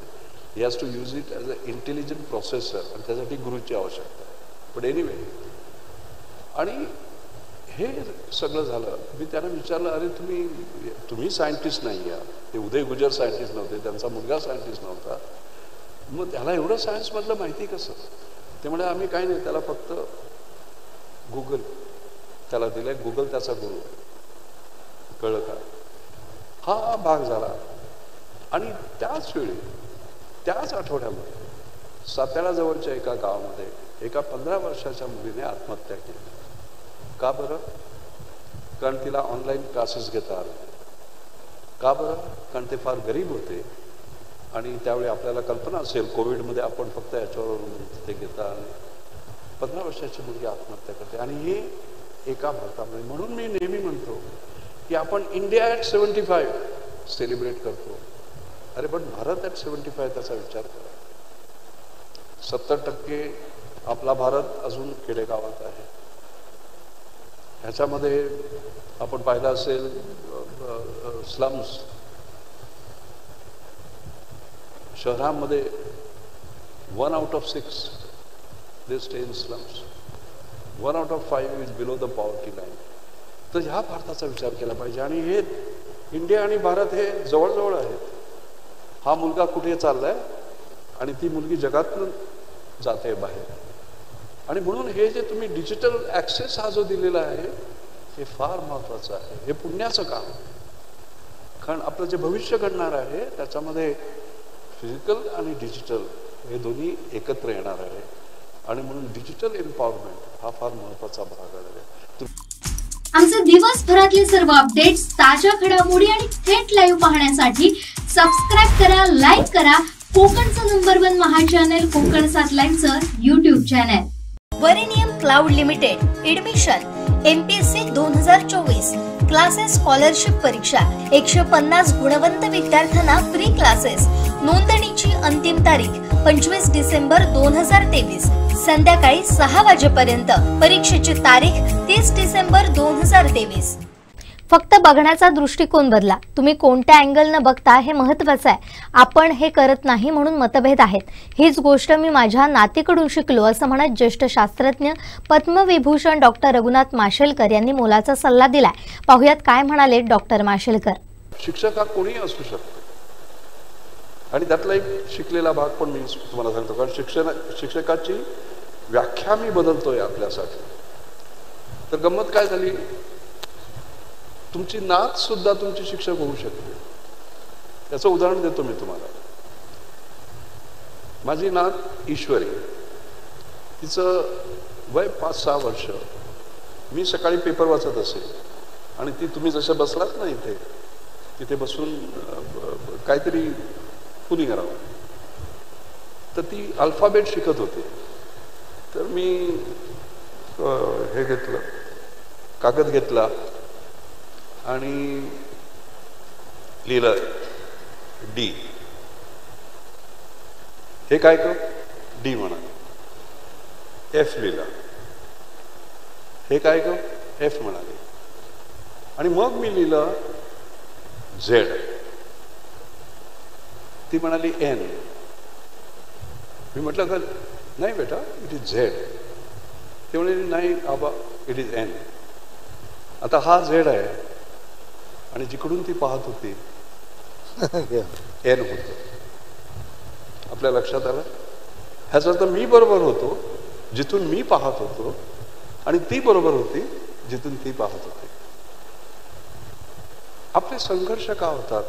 He has to use it as a intelligent processor आणि त्यासाठी गुरुची आवश्यकता आहे. पण एनिवे, आणि हे सगळं झालं. मी त्यांना विचारलं अरे तुम्ही सायंटिस्ट नाही आहात. ते उदय गुजर सायंटिस्ट नव्हते, त्यांचा मुलगा सायंटिस्ट नव्हता, मग त्याला एवढं सायन्समधलं माहिती कसं? ते म्हणजे आम्ही काही नाही, त्याला फक्त गुगल त्याला दिलंय, गुगल त्याचा गुरु. कळलं का? हा भाग झाला. आणि त्याच वेळी त्याच आठवड्यामध्ये साताऱ्याजवळच्या एका गावामध्ये एका 15 वर्षाच्या मुलीने आत्महत्या केली. का बरं? कारण तिला ऑनलाईन क्लासेस घेता आले. का बरं? कारण ते फार गरीब होते आणि त्यावेळी आपल्याला कल्पना असेल कोविडमध्ये आपण फक्त याच्यावर ते घेता आले. 15 वर्षाची मुलगी आत्महत्या करते आणि हे एका भारतामध्ये. म्हणून मी नेहमी म्हणतो की आपण इंडिया ॲट 75 सेलिब्रेट करतो. अरे पण भारत ॲट 75 त्याचा विचार करा. 70% आपला भारत अजून खेडेगावात आहे. ह्याच्यामध्ये आपण पाहिलं असेल स्लम्स, शहरांमध्ये 1 out of 6 they stay in slums. 1 out of 5 is below the poverty line. तर ह्या भारताचा विचार केला पाहिजे. आणि हे इंडिया आणि भारत हे जवळजवळ आहेत. हा मुलगा कुठे चाललाय आणि ती मुलगी जगातून जाते बाहेर. आणि म्हणून हे जे तुम्ही डिजिटल ॲक्सेस हा जो दिलेला आहे हे फार महत्त्वाचं आहे. हे पुण्याचं काम, कारण आपलं जे भविष्य घडणार आहे त्याच्यामध्ये फिजिकल आणि डिजिटल हे दोन्ही एकत्र येणार आहे. आणि म्हणून डिजिटल एम्पॉवरमेंट हा फार महत्त्वाचा भाग आहे. आमचे दिवसभरातले सर्व अपडेट्स, ताज्या घडामोडी आणि थेट लाईव्ह पाहण्यासाठी सबस्क्राईब करा, लाईक करा कोकणचं नंबर 1 महा चॅनल कोकण 7 लाईव्हचं YouTube चॅनल. वरेनियम cloud limited. Admission MPSC 2024. Classes scholarship परीक्षा. 150 गुणवंत विद्यार्थ्यांना फ्री क्लासेस. नोंदणीची अंतिम तारीख 25 डिसेंबर 2023 संध्याकाळी 6 वाजेपर्यंत. परीक्षेची तारीख 30 डिसेंबर 2023. फक्त बघण्याचा दृष्टिकोन बदला. तुम्ही कोणत्या अँगलनं बघता हे महत्त्वाचं आहे. आपण हे करत नाही म्हणून मतभेद आहेत. हीच गोष्ट मी माझ्या नातीकडून शिकलो असं म्हणत ज्येष्ठ शास्त्रज्ञ पद्मविभूषण डॉक्टर रघुनाथ माशेलकर यांनी मोलाचा सल्ला दिलाय. पाहुयात काय म्हणाले डॉक्टर माशेलकर. शिक्षक हा कोणीही असू शकतो आणि त्यातला एक शिकलेला भाग पण मी तुम्हाला सांगतो, कारण शिक्षकाची व्याख्या मी बदलतोय आपल्यासाठी. तर गंमत काय झाली, तुमची नात सुद्धा तुमची शिक्षक होऊ शकते. याचं उदाहरण देतो मी तुम्हाला. माझी नात ईश्वरी, तिचं वय 5-6 वर्ष. मी सकाळी पेपर वाचत असे आणि ती तुम्ही जशा बसलात ना तिथे बसून काहीतरी फुलिंग करावं, तर ती अल्फाबेट शिकत होती. तर मी हे घेतलं, कागद घेतला आणि लिहिलं डी. हे काय कर, डी म्हणाले. एफ लिहिला. हे काय कर, एफ म्हणाले. आणि मग मी लिहिलं झेड. ती म्हणाली एन. मी म्हटलं का नाही बेटा, इट इज झेड. ते म्हणाली नाही आबा, इट इज एन. आता हा झेड आहे आणि जिकडून ती पाहत होती एन होत. आपल्या लक्षात आलं? ह्याचा अर्थ मी बरोबर होतो जिथून मी पाहत होतो आणि ती बरोबर होती जिथून ती पाहत होती. आपले संघर्ष का होतात?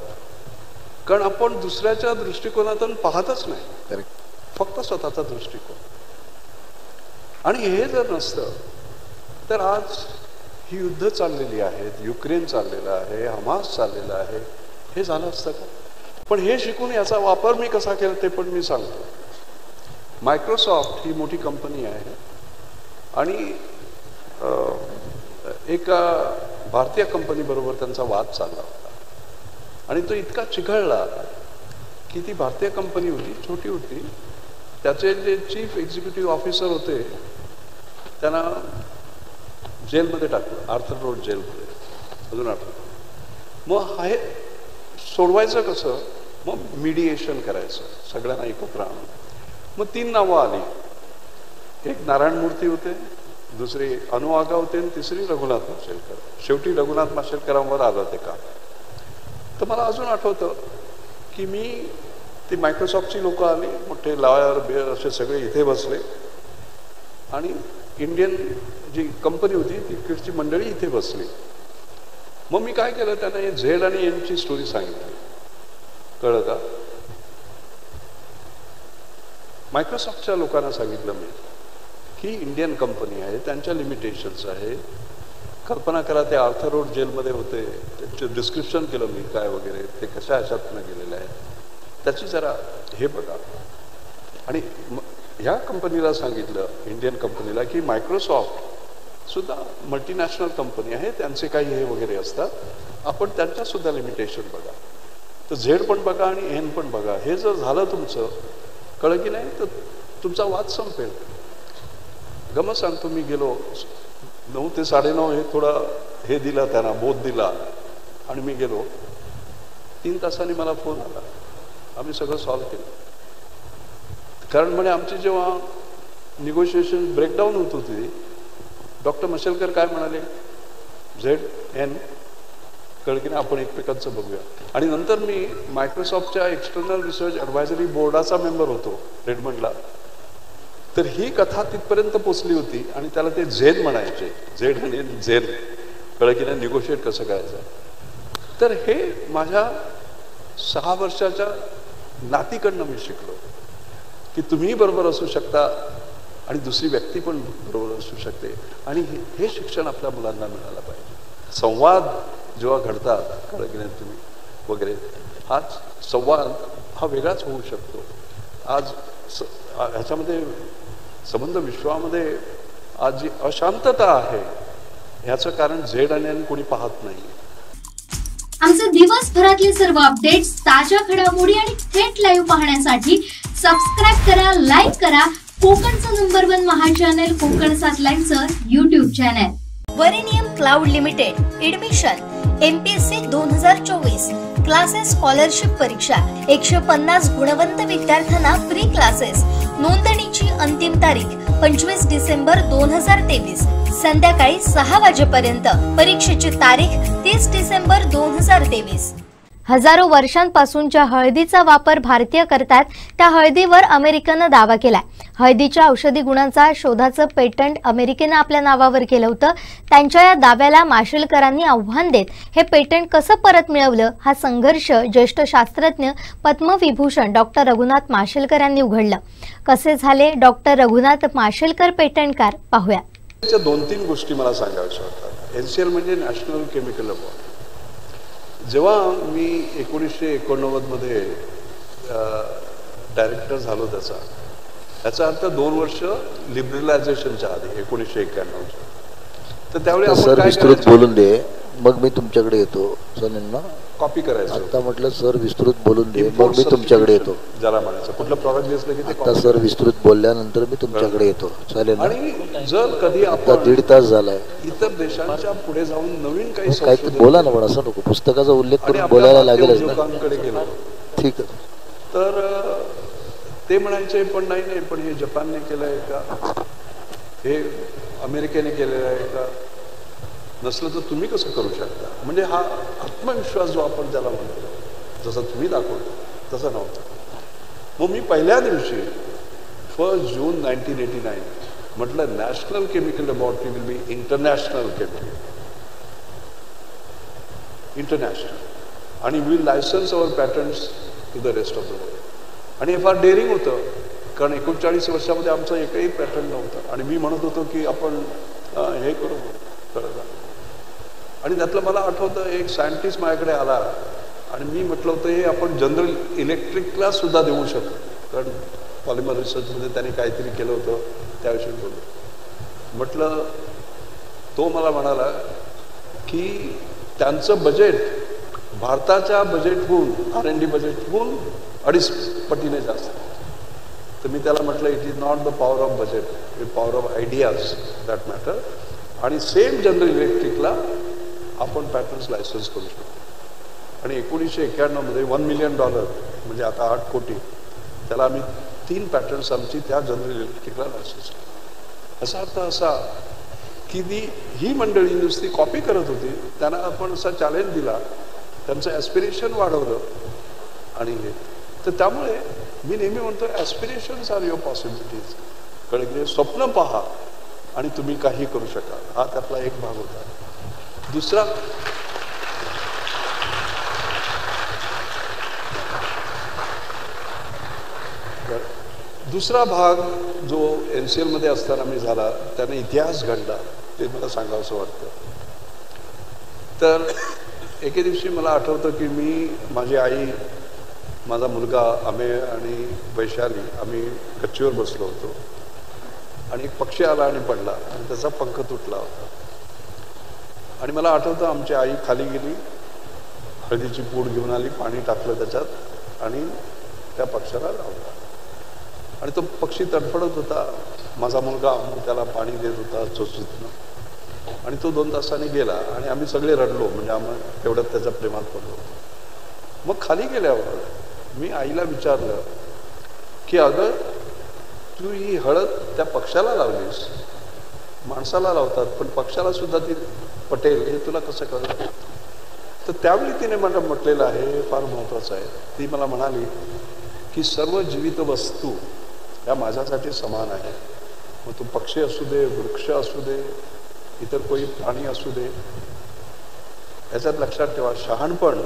कारण आपण दुसऱ्याच्या दृष्टिकोनातून पाहतच नाही, फक्त स्वतःचा दृष्टिकोन. आणि हे जर नसतं तर आज ही युद्ध चाललेली आहेत, युक्रेन चाललेलं आहे, हमास चाललेलं आहे, हे झालं असतं का? पण हे शिकून याचा वापर मी कसा केला ते पण मी सांगतो. मायक्रोसॉफ्ट ही मोठी कंपनी आहे आणि एका भारतीय कंपनी बरोबर त्यांचा वाद चालला होता आणि तो इतका चिघळला की ती भारतीय कंपनी होती, छोटी होती. त्याचे जे चीफ एक्झिक्युटिव्ह ऑफिसर होते त्यांना जेलमध्ये टाकलं, आर्थर रोड जेलमध्ये. अजून आठवतं. मग हे सोडवायचं कसं? मग मीडिएशन करायचं, सगळ्यांना एकत्र आणून. मग 3 नावं आली. एक नारायण मूर्ती होते, दुसरे अनुवागा होते आणि तिसरी रघुनाथ माशेलकर. शेवटी रघुनाथ माशेलकरांवर आलं ते काम. तर मला अजून आठवतं की मी ती मायक्रोसॉफ्टची लोक आली, मोठे लॉयर बेअर असे सगळे इथे बसले आणि इंडियन जी कंपनी होती तिकडची मंडळी इथे बसली. मग मी काय केलं, त्यांना हे झेड आणि एनची स्टोरी सांगितली. कळलं का? मायक्रोसॉफ्टच्या लोकांना सांगितलं मी की इंडियन कंपनी आहे, त्यांच्या लिमिटेशन्स आहे. कल्पना करा, ते आर्थर रोड जेलमध्ये होते, त्याचं डिस्क्रिप्शन केलं मी काय वगैरे, ते कशा ह्याच्यातनं गेलेले आहेत त्याची जरा हे बघा. आणि ह्या कंपनीला सांगितलं, इंडियन कंपनीला, की मायक्रोसॉफ्ट सुद्धा मल्टीनॅशनल कंपनी आहे, त्यांचे काही हे वगैरे असतात, आपण त्यांच्यासुद्धा लिमिटेशन बघा. तर झेड पण बघा आणि एन पण बघा. हे जर झालं तुमचं, कळलं की नाही, तर तुमचा वाद संपेल. गमत सांगतो, मी गेलो 9 ते 9:30 हे थोडा हे दिला त्यांना, बोध दिला आणि मी गेलो. 3 तासांनी मला फोन आला, आम्ही सगळं सॉल्व्ह केलं. कारण म्हणे आमची जेव्हा निगोशिएशन ब्रेकडाऊन होत होती, डॉक्टर माशेलकर काय म्हणाले, झेड एन, कळलं की नाही, आपण एकमेकांचं बघूया. आणि नंतर मी मायक्रोसॉफ्टच्या एक्सटर्नल रिसर्च ॲडवायझरी बोर्डाचा मेंबर होतो रेडमंडला. तर ही कथा तिथपर्यंत पोचली होती आणि त्याला ते झेड म्हणायचे, झेड आणि झेड, कळलं की नाही, निगोशिएट कसं करायचं. तर हे माझ्या 6 वर्षाच्या नातीकडनं मी शिकलो की तुम्ही बरोबर असू शकता आणि दुसरी व्यक्ती पण बरोबर असू शकते. आणि हे शिक्षण आपल्या मुलांना मिळालं पाहिजे. संवाद जेव्हा घडतात, कळलं की नाही तुम्ही वगैरे, हाच संवाद हा वेगळाच होऊ शकतो. आज ह्याच्यामध्ये संबंध विश्वामध्ये आज जी अशांतता आहे ह्याचं कारण झेड आणि एन कोणी पाहत नाही. आमचे दिवसभरातले सर्व अपडेट्स, ताज्या घडामोडी आणि थेट लाईव्ह पाहण्यासाठी सबस्क्राईब करा, लाईक करा कोकणचं नंबर 1 महा चॅनल कोकण 7 लाईव्हचं YouTube चॅनल. वरेनियम cloud limited. Admission MPSC 2024 classes scholarship परीक्षा 150 गुणवंत विद्यार्थ्यांना फ्री क्लासेस. नोंदणीची अंतिम तारीख 25 डिसेंबर 2023 संध्याकाळी 6 वाजेपर्यंत. परीक्षेची तारीख 30 डिसेंबर 2023. हजारो वर्षांपासूनच्या हळदीचा वापर भारतीय करतात, त्या हळदीवर अमेरिकेनं दावा केलाय. हळदीच्या औषधी गुणांचा शोधाचं पेटंट अमेरिकेनं आपल्या नावावर केलं होतं. त्यांच्या या दाव्याला माशेलकरांनी आव्हान देत हे पेटंट कसं परत मिळवलं, हा संघर्ष ज्येष्ठ शास्त्रज्ञ पद्मविभूषण डॉक्टर रघुनाथ माशेलकर यांनी उघडलं. कसे झाले डॉक्टर रघुनाथ माशेलकर पेटंटकार, पाहूया. 2-3 गोष्टी मला सांगायच्या होत्या. NCL म्हणजे नॅशनल केमिकल लॅबोरेटरी. जेव्हा मी 1989 मध्ये डायरेक्टर झालो त्याचा अर्थ 2 वर्ष लिबरलायझेशनच्या आधी 1991. तर त्यावेळी सर विस्तृत बोलून दे, मग मी तुमच्याकडे येतो. सरांना कॉपी करायचं आता म्हटलं सर विस्तृत बोलून दे, मग मी तुमच्याकडे येतो. ज्याला म्हणायचं कुठलं प्रॉडक्ट दिसलं की ते आता सर विस्तृत बोलल्यानंतर मी तुमच्याकडे येतो. चालेल ना? आणि जर कधी आता आपण 1.5 तास झालाय, इतर देशांच्या पुढे जाऊन नवीन काही काहीतरी बोला ना, पण असं नको पुस्तकाचा उल्लेख करून बोलायला लागेलच ना. गेलो ठीक आहे. तर ते म्हणायचे पण नाही पण हे जपानने केलं आहे का, हे अमेरिकेने केलेलं आहे का, नसलं तर तुम्ही कसं करू शकता. म्हणजे हा आत्मविश्वास जो आपण त्याला म्हणतो, जसं तुम्ही दाखवतो तसं नव्हतं. मग मी पहिल्या दिवशी 1 जून 1989 म्हटलं national chemical laboratory will be international chemical, international, आणि will license our patents to the rest of the world. आणि हे फार डेअरिंग होतं, कारण 39 वर्षामध्ये आमचं एकही पॅटर्न नव्हतं. आणि मी म्हणत होतो की आपण हे करू कळलं. आणि त्यातलं मला आठवतं एक सायंटिस्ट माझ्याकडे आला आणि मी म्हटलं होतं हे आपण जनरल इलेक्ट्रिकला सुद्धा देऊ शकतो, कारण पॉलिमर रिसर्चमध्ये त्यांनी काहीतरी केलं होतं त्याविषयी बोललो. म्हटलं तो मला म्हणाला की त्यांचं बजेट भारताच्या बजेटहून R&D बजेटहून 2.5 पटीने जास्त. तर मी त्याला म्हटलं it is not the power of budget, it power of ideas that matter. आणि सेम जनरल इलेक्ट्रिकला आपण पॅटर्न्स लायसन्स करू शकतो. आणि 1991 मध्ये $1 मिलियन म्हणजे आता 8 कोटी, त्याला आम्ही 3 पॅटर्न्स आमची त्या जनरल इलेक्ट्रिकला लायसन्स केली. याचा अर्थ असा की ही मंडळी नुसती कॉपी करत होती, त्यांना आपण असा चॅलेंज दिला, त्यांचं ॲस्पिरेशन वाढवलं. आणि हे तर त्यामुळे मी नेहमी म्हणतो ॲस्पिरेशन्स आर युअर पॉसिबिलिटीज. कळले, स्वप्न पहा आणि तुम्ही काही करू शकाल. हा त्यातला एक भाग होता. दुसरा भाग जो NCL मध्ये असताना मी झाला, त्याने इतिहास घडला, ते मला सांगावंसं वाटतं. तर एके दिवशी मला आठवतं की मी, माझी आई, माझा मुलगा, आम्ही आणि वैशाली आम्ही गच्चीवर बसलो होतो आणि एक पक्षी आला आणि पडला आणि त्याचा पंख तुटला होता. आणि मला आठवतं आमची आई खाली गेली, हळदीची पूड घेऊन आली, पाणी टाकलं त्याच्यात आणि त्या पक्षाला लावला. आणि तो पक्षी तडफडत होता. माझा मुलगा त्याला पाणी देत होता चोचीतनं. आणि तो 2 तासांनी गेला आणि आम्ही सगळे रडलो, म्हणजे आम्ही तेवढ्यात त्याच्या प्रेमात पडलो. मग खाली गेल्यावर मी आईला विचारलं की अगं तू ही हळद त्या पक्षाला लावलीस, माणसाला लावतात पण पक्षाला सुद्धा ती पटेल हे तुला कसं कळलं. तर त्यावेळी तिने मला म्हटलेलं आहे, हे फार महत्त्वाचं आहे. ती मला म्हणाली की सर्व जीवित वस्तू या माझ्यासाठी समान आहे. मग तो पक्षी असू दे, वृक्ष असू दे, इतर कोणी प्राणी असू दे. याच्यात लक्षात ठेवा, शहाणपण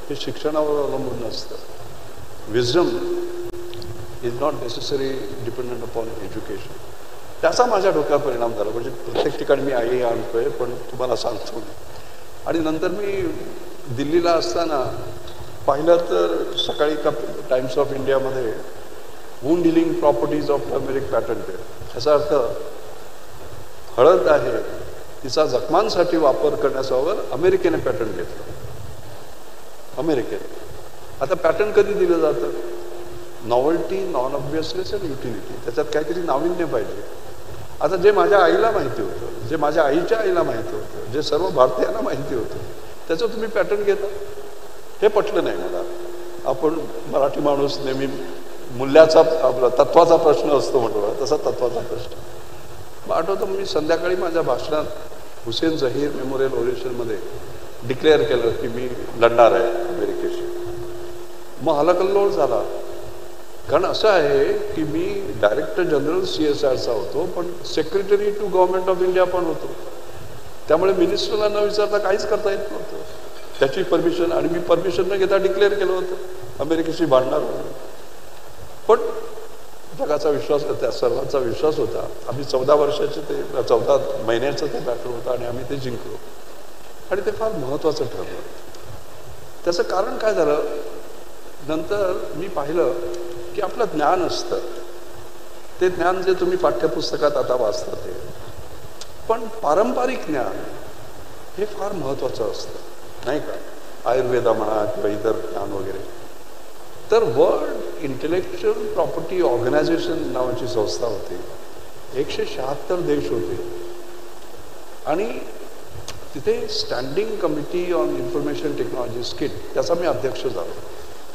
हे शिक्षणावर अवलंबून नसतं. Wisdom is not necessary dependent upon education. त्याचा माझ्या डोक्यावर परिणाम झाला. म्हणजे प्रत्येक ठिकाणी मी आई आणतोय पण तुम्हाला सांगतो. आणि नंतर मी दिल्लीला असताना पाहिलं तर सकाळी का टाइम्स ऑफ इंडियामध्ये wound healing properties of turmeric patented. याचा अर्थ हळद आहे तिचा जखमांसाठी वापर करण्याच्यावर अमेरिकेने पॅटंट घेतलं. अमेरिकेने. आता पॅटंट कधी दिलं जातं? नॉव्हल्टी, नॉन ऑब्वियसनेस आणि युटिलिटी. त्याच्यात काहीतरी नाविन्य पाहिजे. आता जे माझ्या आईला माहिती होतं, जे माझ्या आईच्या आईला माहिती होतं, जे सर्व भारतीयांना माहिती होतं, त्याचं तुम्ही पॅटर्न घेता. हे पटलं नाही मला. आपण मराठी माणूस नेहमी मूल्याचा आपला तत्वाचा प्रश्न असतो म्हटलं, तसा तत्वाचा प्रश्न. मग आठवतं मी संध्याकाळी माझ्या भाषणात हुसेन जहीर मेमोरियल ओरेशनमध्ये डिक्लेअर केलं की मी लढणार आहे अमेरिकेशी. मग हलकल्लोळ झाला. कारण असं आहे की मी डायरेक्टर जनरल CSIRचा होतो, पण secretary to government of India पण होतो. त्यामुळे मिनिस्टरला न विचारता काहीच करता येत नव्हतं. त्याची परमिशन, आणि मी परमिशन न घेता डिक्लेअर केलं होतं अमेरिकेशी भांडणार म्हणून. पण जगाचा विश्वास, त्या सर्वांचा विश्वास होता. आम्ही 14 वर्षाचे ते 14 महिन्याचं ते बॅटल होतं आणि आम्ही ते जिंकलो. आणि ते फार महत्त्वाचं ठरलं. त्याचं कारण काय झालं, नंतर मी पाहिलं की आपलं ज्ञान असतं, ते ज्ञान जे तुम्ही पाठ्यपुस्तकात आता वाचता ते, पण पारंपरिक ज्ञान हे फार महत्त्वाचं असतं नाही का. आयुर्वेदा म्हणा किंवा इतर ज्ञान वगैरे. तर वर्ल्ड इंटेलेक्च्युअल प्रॉपर्टी ऑर्गनायझेशन नावाची संस्था होती. 176 देश होते आणि तिथे standing committee on information technology skit, त्याचा मी अध्यक्ष झालो.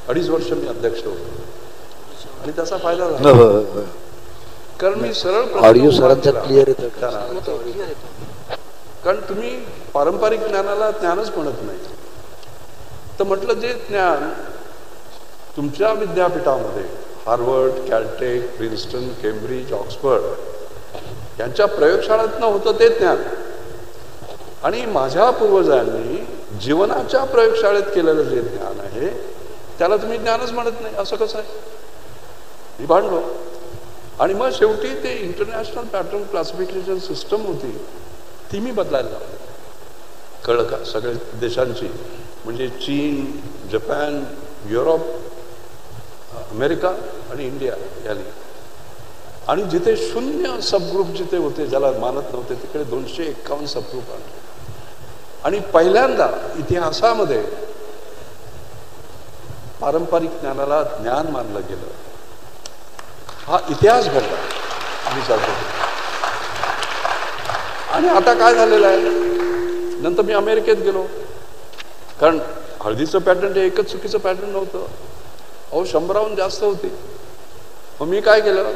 2.5 वर्ष मी अध्यक्ष होतो. आणि त्याचा फायदा झाला कारण मी सरळ ऑडिओ सरांचा क्लिअर येतो. कारण तुम्ही पारंपरिक ज्ञानाला ज्ञानच म्हणत नाही. तर म्हटलं जे ज्ञान तुमच्या विद्यापीठामध्ये हार्वर्ड, कॅलटेक, प्रिन्स्टन, केम्ब्रिज, ऑक्सफर्ड यांच्या प्रयोगशाळेतनं होतं ते ज्ञान, आणि माझ्या पूर्वजांनी जीवनाच्या प्रयोगशाळेत केलेलं जे ज्ञान आहे त्याला तुम्ही ज्ञानच म्हणत नाही, असं कसं आहे. मी भांडलो. आणि मग शेवटी ते इंटरनॅशनल पॅटर्न क्लासिफिकेशन सिस्टम होती ती मी बदलायला लावली. कळलं का, सगळ्या देशांची, म्हणजे चीन, जपान, युरोप, अमेरिका आणि इंडिया याली. आणि जिथे 0 सबग्रुप जिथे होते ज्याला मानत नव्हते तिकडे 251 सबग्रुप आणले. आणि पहिल्यांदा इतिहासामध्ये पारंपरिक ज्ञानाला ज्ञान मानलं गेलं. हा इतिहास घडला मी सांगतो. आणि आता काय झालेलं आहे, नंतर मी अमेरिकेत गेलो. कारण हळदीचं पॅटर्न हे एकच चुकीचं पॅटर्न नव्हतं, 100हून जास्त होती. मग मी काय केलं,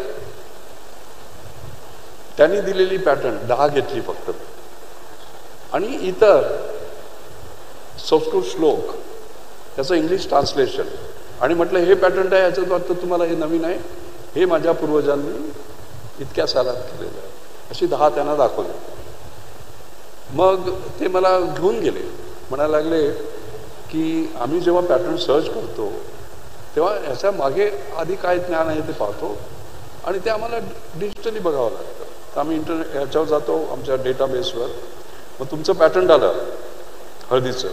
त्यांनी दिलेली पॅटर्न 10 घेतली फक्त, आणि इतर संस्कृत श्लोक त्याचं इंग्लिश ट्रान्सलेशन, आणि म्हटलं हे पॅटर्न आहे, याच्यात वाटतं तुम्हाला हे नवीन आहे, हे माझ्या पूर्वजांनी इतक्या सालात केलेलं आहे. अशी 10 त्यांना दाखवली. मग ते मला घेऊन गेले. म्हणायला लागले की आम्ही जेव्हा पॅटर्न सर्च करतो तेव्हा याच्या मागे आधी काय ज्ञान आहे ते पाहतो, आणि ते आम्हाला डिजिटली बघावं लागतं. तर आम्ही ह्याच्यावर जातो आमच्या डेटाबेसवर. मग तुमचं पॅटर्न आलं हळदीचं,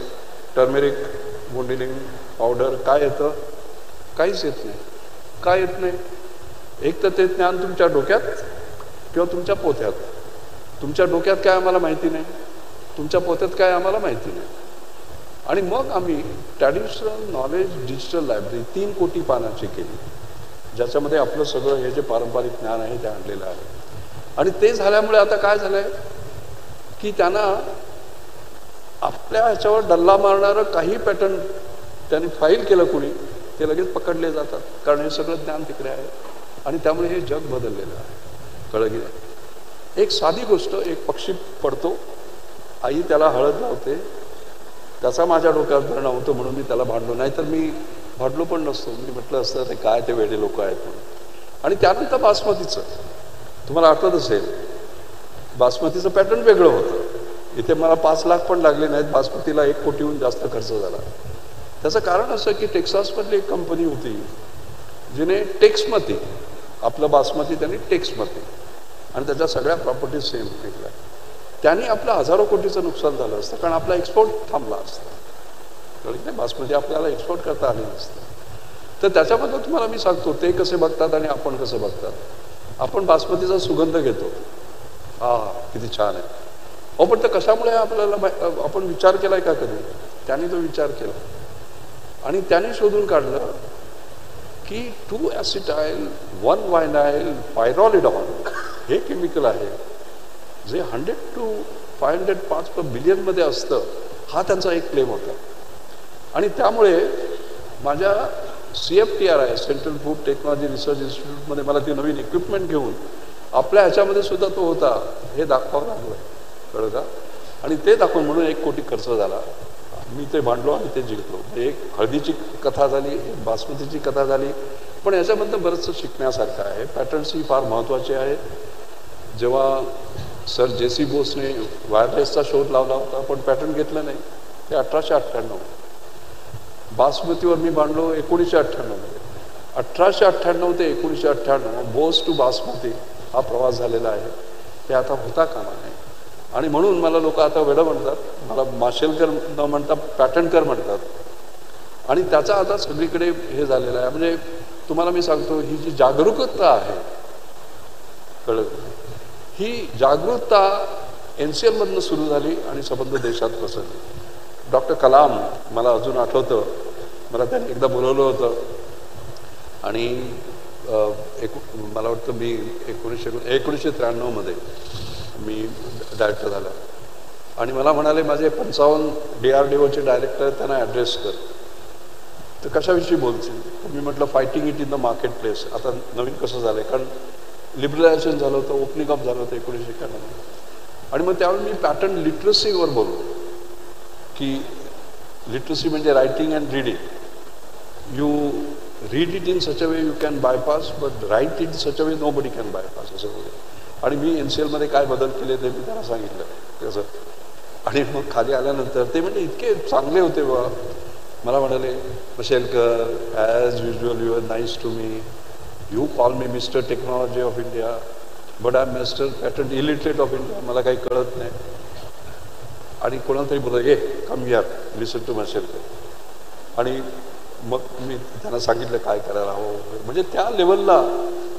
टर्मेरिक, मोंडिलिंग पावडर, काय येतं, काहीच येत नाही. काय येत नाही, एक तर ते ज्ञान तुमच्या डोक्यात किंवा तुमच्या पोत्यात. तुमच्या डोक्यात काय आम्हाला माहिती नाही, तुमच्या पोत्यात काय आम्हाला माहिती नाही. आणि मग आम्ही ट्रॅडिशनल नॉलेज डिजिटल लायब्ररी 3 कोटी पानाची केली, ज्याच्यामध्ये आपलं सगळं हे जे पारंपरिक ज्ञान आहे ते आणलेलं आहे. आणि ते झाल्यामुळे आता काय झालंय की त्यांना आपल्या ह्याच्यावर डल्ला मारणारं काही पॅटर्न त्यांनी फाईल केलं कुणी, ते लगेच पकडले जातात, कारण हे सगळं ज्ञान तिकडे आहे. आणि त्यामुळे हे जग बदललेलं आहे. कळलं की नाही. एक साधी गोष्ट, एक पक्षी पडतो, आई त्याला हळद लावते, त्याचा माझ्या डोक्यात परिणाम होतो म्हणून मी त्याला भांडलो, नाहीतर मी भांडलो पण नसतो. मी म्हटलं असतं ते काय ते वेडे लोक आहेत म्हणून. आणि त्यानंतर बासमतीचं तुम्हाला आठवत असेल, बासमतीचं पॅटर्न वेगळं होतं. इथे मला 5 लाख पण लागले नाहीत, बासमतीला 1 कोटीहून जास्त खर्च झाला. त्याचं कारण असं की टेक्सासमधली एक कंपनी होती जिने टेक्समती, आपलं बासमती त्यांनी टेक्समती, आणि त्याच्या सगळ्या प्रॉपर्टीज सेम विकल्या. त्यांनी आपलं हजारो कोटीचं नुकसान झालं असतं, कारण आपला एक्सपोर्ट थांबला असता. कळलं नाही, बासमती आपल्याला एक्सपोर्ट करता आली नसतं. तर त्याच्याबद्दल तुम्हाला मी सांगतो ते कसे बघतात आणि आपण कसं बघतात. आपण बासमतीचा सुगंध घेतो, किती छान आहे. पण ते कशामुळे आपल्याला आपण विचार केलाय का कधी? त्यांनी तो विचार केला आणि त्यांनी शोधून काढलं की 2-acetyl 1-vinyl pyrrolidone हे केमिकल आहे जे 100 to 500 parts per billion मध्ये असतं, हा त्यांचा एक क्लेम होता. आणि त्यामुळे माझ्या CFTRI central food technology research इन्स्टिट्यूटमध्ये मला ती नवीन इक्विपमेंट घेऊन आपल्या ह्याच्यामध्ये सुद्धा तो होता हे दाखवावं लागलं, कळलं का. आणि ते दाखवून म्हणून 1 कोटी खर्च झाला. मी ते भांडलो आणि ते जिंकलो. एक हळदीची कथा झाली, एक बासमतीची कथा झाली, पण याच्याबद्दल बरंचसं शिकण्यासारखं आहे. पॅटर्न्स ही फार महत्त्वाचे आहेत. जेव्हा सर JC बोसने वायरलेसचा शोध लावला होता पण पॅटर्न घेतलं नाही, ते 1898. बासमतीवर मी भांडलो 1998. 1898 ते 1998 बोस टू बासमती हा प्रवास झालेला आहे. ते आता होता कामा नये. आणि म्हणून मला लोक आता वेडं म्हणतात, मला माशेलकर न म्हणता पॅटर्नकर म्हणतात. आणि त्याचा आता सगळीकडे हे झालेलं आहे. म्हणजे तुम्हाला मी सांगतो, ही जी जागरूकता आहे, कळलं, ही जागरूकता NCL मधनं सुरू झाली आणि संबंध देशात पसरली. डॉक्टर कलाम, मला अजून आठवतं, मला त्यांनी एकदा बोलवलं होतं आणि मला वाटतं मी 1993 मी डायरेक्टर झाला आणि मला म्हणाले माझे 55 DRDOचे डायरेक्टर त्यांना ॲड्रेस कर. तर कशाविषयी बोलतील? मी म्हटलं fighting it in the market place. आता नवीन कसं झालं आहे, कारण लिबरलायझेशन झालं होतं, ओपनिंग अप झालं होतं 1991. आणि मग त्यावेळी मी पॅटर्न लिटरसीवर बोललो की लिटरसी म्हणजे writing and reading. You read it in such a way you can bypass, but write it such a way nobody can bypass, असं वगैरे. आणि मी NCL मध्ये काय बदल केले ते मी त्यांना सांगितलं कसं. आणि मग खाली आल्यानंतर ते म्हणजे इतके चांगले होते बा. मला म्हणाले, Mashelkar, as usual you are nice to me, you call me mister technology of India, but I am mister patent illiterate of India, मला काही कळत नाही. आणि कोणाला तरी बोला, come here, listen to Mashelkar. आणि मग मी त्यांना सांगितलं काय करायला हवं. म्हणजे त्या लेवलला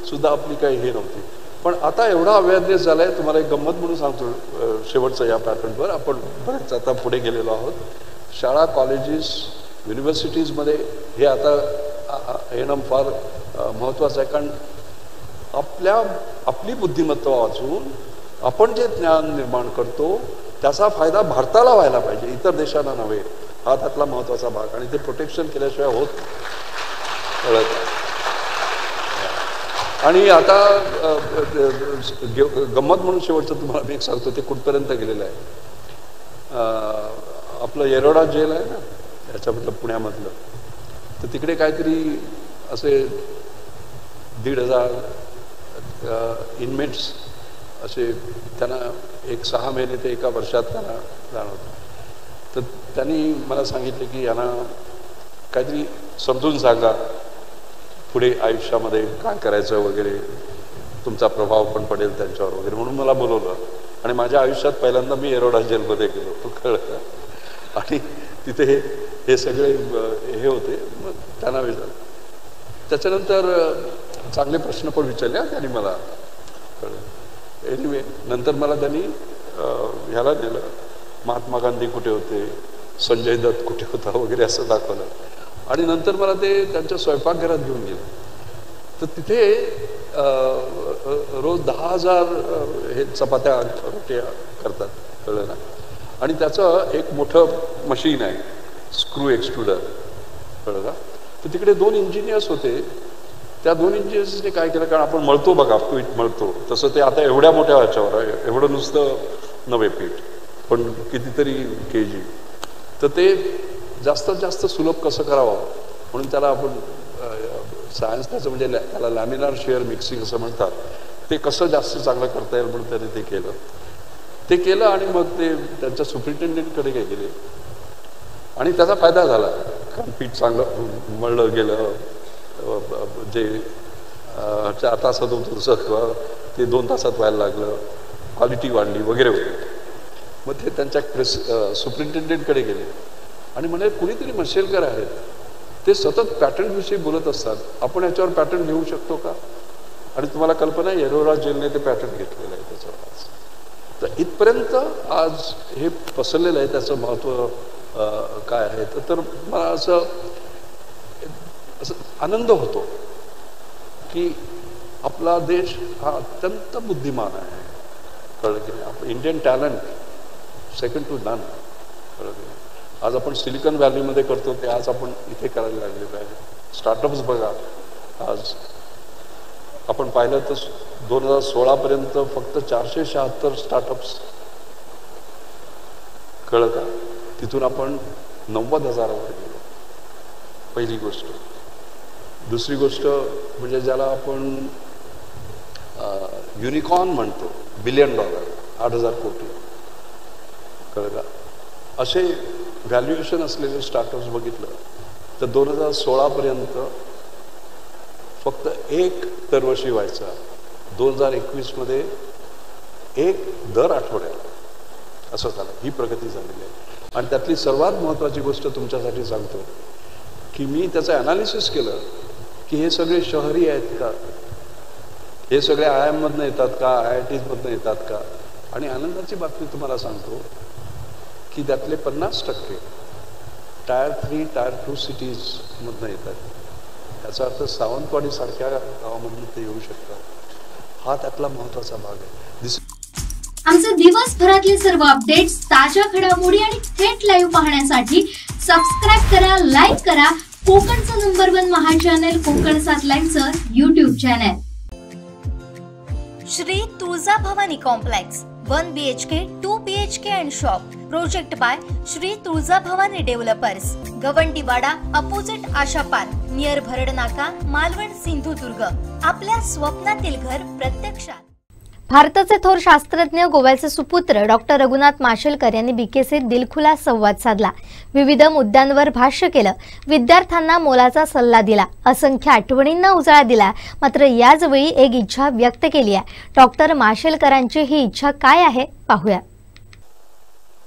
सुद्धा आपली काही हे नव्हती. पण आता एवढा अवेअरनेस झाला आहे. तुम्हाला एक गंमत म्हणून सांगतो शेवटचं या पॅटर्नवर. आपण बरेच आता पुढे गेलेलो आहोत. शाळा, कॉलेजेस, युनिव्हर्सिटीजमध्ये हे आता येणं फार महत्त्वाचं आहे. कारण आपली बुद्धिमत्ता वाचून आपण जे ज्ञान निर्माण करतो त्याचा फायदा भारताला व्हायला पाहिजे, इतर देशांना नव्हे. हा त्यातला महत्त्वाचा भाग. आणि ते प्रोटेक्शन केल्याशिवाय होत कळत. आणि आता गंमत म्हणून शेवटचं तुम्हाला मी एक सांगतो, ते कुठपर्यंत गेलेलं आहे. आपलं येरोडा जेल आहे ना, याच्यामधलं पुण्यामधलं, तर तिकडे काहीतरी असे 1,500 इनमेट्स असे त्यांना 6 महिने ते 1 वर्षात त्यांना जाणवतं. तर त्यांनी मला सांगितलं की यांना काहीतरी समजून सांगा पुढे आयुष्यामध्ये काय करायचं वगैरे, तुमचा प्रभाव पण पडेल त्यांच्यावर वगैरे, म्हणून मला बोलवलं. आणि माझ्या आयुष्यात पहिल्यांदा मी येरोडा जेलमध्ये गेलो, कळलं. आणि तिथे हे सगळे हे होते. मग त्यांना विचारलं. त्याच्यानंतर चांगले प्रश्न पण विचारले त्यांनी मला, कळलं. एनिवे नंतर मला त्यांनी ह्याला नेलं, महात्मा गांधी कुठे होते, संजय दत्त कुठे होता वगैरे असं दाखवलं. आणि नंतर मला ते त्यांच्या स्वयंपाकघरात घेऊन गेले. तर तिथे रोज 10,000 हे चपात्या रोट्या करतात, कळलं ना. आणि त्याचं एक मोठं मशीन आहे, स्क्रू एक्सट्रुडर, कळलं का. तर तिकडे 2 इंजिनियर्स होते. त्या 2 इंजिनियर्सने काय केलं, कारण आपण मळतो बघा, पीठ मळतो तसं ते आता एवढ्या मोठ्या ह्याच्यावर आहे, एवढं नुसतं नवे पीठ, पण कितीतरी kg. तर ते जास्तीत जास्त सुलभ कसं करावं म्हणून त्याला आपण सायन्स त्याचं म्हणजे त्याला लॅमिनार शेअर मिक्सिंग असं म्हणतात, ते कसं जास्त चांगलं करता येईल म्हणून त्याने ते केलं. आणि मग ते त्यांच्या सुप्रिटेंडेंटकडे गेले आणि त्याचा फायदा झाला. कारण पीठ चांगलं मळलं गेलं, जे 4 तासात होतं तसं ते 2 तासात व्हायला लागलं, क्वालिटी वाढली वगैरे वगैरे. मग ते त्यांच्या सुप्रिटेंडेंटकडे गेले आणि म्हणे कुणीतरी मशेलकर आहेत, ते सतत पॅटर्नविषयी बोलत असतात, आपण याच्यावर पॅटर्न घेऊ शकतो का. आणि तुम्हाला कल्पना आहे, येरोडा जेलने ते पॅटर्न घेतलेलं आहे त्याच्यावर. तर इथपर्यंत आज हे पसरलेलं आहे. त्याचं महत्त्व काय आहे तर मला असं आनंद होतो की आपला देश हा अत्यंत बुद्धिमान आहे, कळलं की नाही. Indian talent second to none. आज आपण सिलिकॉन व्हॅलीमध्ये करतो ते आज आपण इथे करायला लागलेलं आहे. स्टार्टअप्स बघा, आज आपण पाहिलं तर 2016 पर्यंत फक्त 476 स्टार्टअप्स, कळलं का? तिथून आपण 90,000वर गेलो. पहिली गोष्ट. दुसरी गोष्ट म्हणजे ज्याला आपण युनिकॉर्न म्हणतो, $1 बिलियन, 8,000 कोटी, कळलं का? असे व्हॅल्युएशन असलेले स्टार्टअप्स बघितलं तर 2016 पर्यंत फक्त एक दरवर्षी व्हायचा. 2021 मध्ये एक दर आठवड्याला असं झालं. ही प्रगती झालेली आहे. आणि त्यातली सर्वात महत्त्वाची गोष्ट तुमच्यासाठी सांगतो की मी त्याचं ॲनालिसिस केलं की हे सगळे शहरी आहेत का, हे सगळे IIM मधनं येतात का, IITs मधनं येतात का. आणि आनंदाची बातमी तुम्हाला सांगतो की त्यातले 50% टायर 3, टायर 2 सिटीज मधनं येतात. याचा अर्थ सावंतवाडी सारख्या गावामधून ते येऊ शकतात. हा त्यातला महत्वाचा भाग आहे. आमचे दिवसभरातले सर्व अपडेट्स, ताज्या घडामोडी आणि थेट लाईव्ह पाहण्यासाठी सबस्क्राईब करा, लाईक करा कोकणचं नंबर 1 महा चॅनल कोकण 7 लाईव्हचं YouTube channel. Shri Tuljabhavani complex 1 BHK 2 BHK and shop. Project by Shri Tuljabhavani developers, Gawandiwada, opposite Asha park, near Bharad Naka, Malvan, Sindhudurg. आपल्या स्वप्नातील घर प्रत्यक्षात. भारताचे थोर शास्त्रज्ञ, गोव्याचे सुपुत्र डॉक्टर रघुनाथ माशेलकर यांनी बीकेसीत दिलखुलास संवाद साधला. विविध मुद्द्यांवर भाष्य केलं. विद्यार्थ्यांना मोलाचा सल्ला दिला. असंख्य आठवणींना उजाळा दिला. मात्र याचवेळी एक इच्छा व्यक्त केली आहे. डॉक्टर माशेलकरांची ही इच्छा काय आहे पाहूया.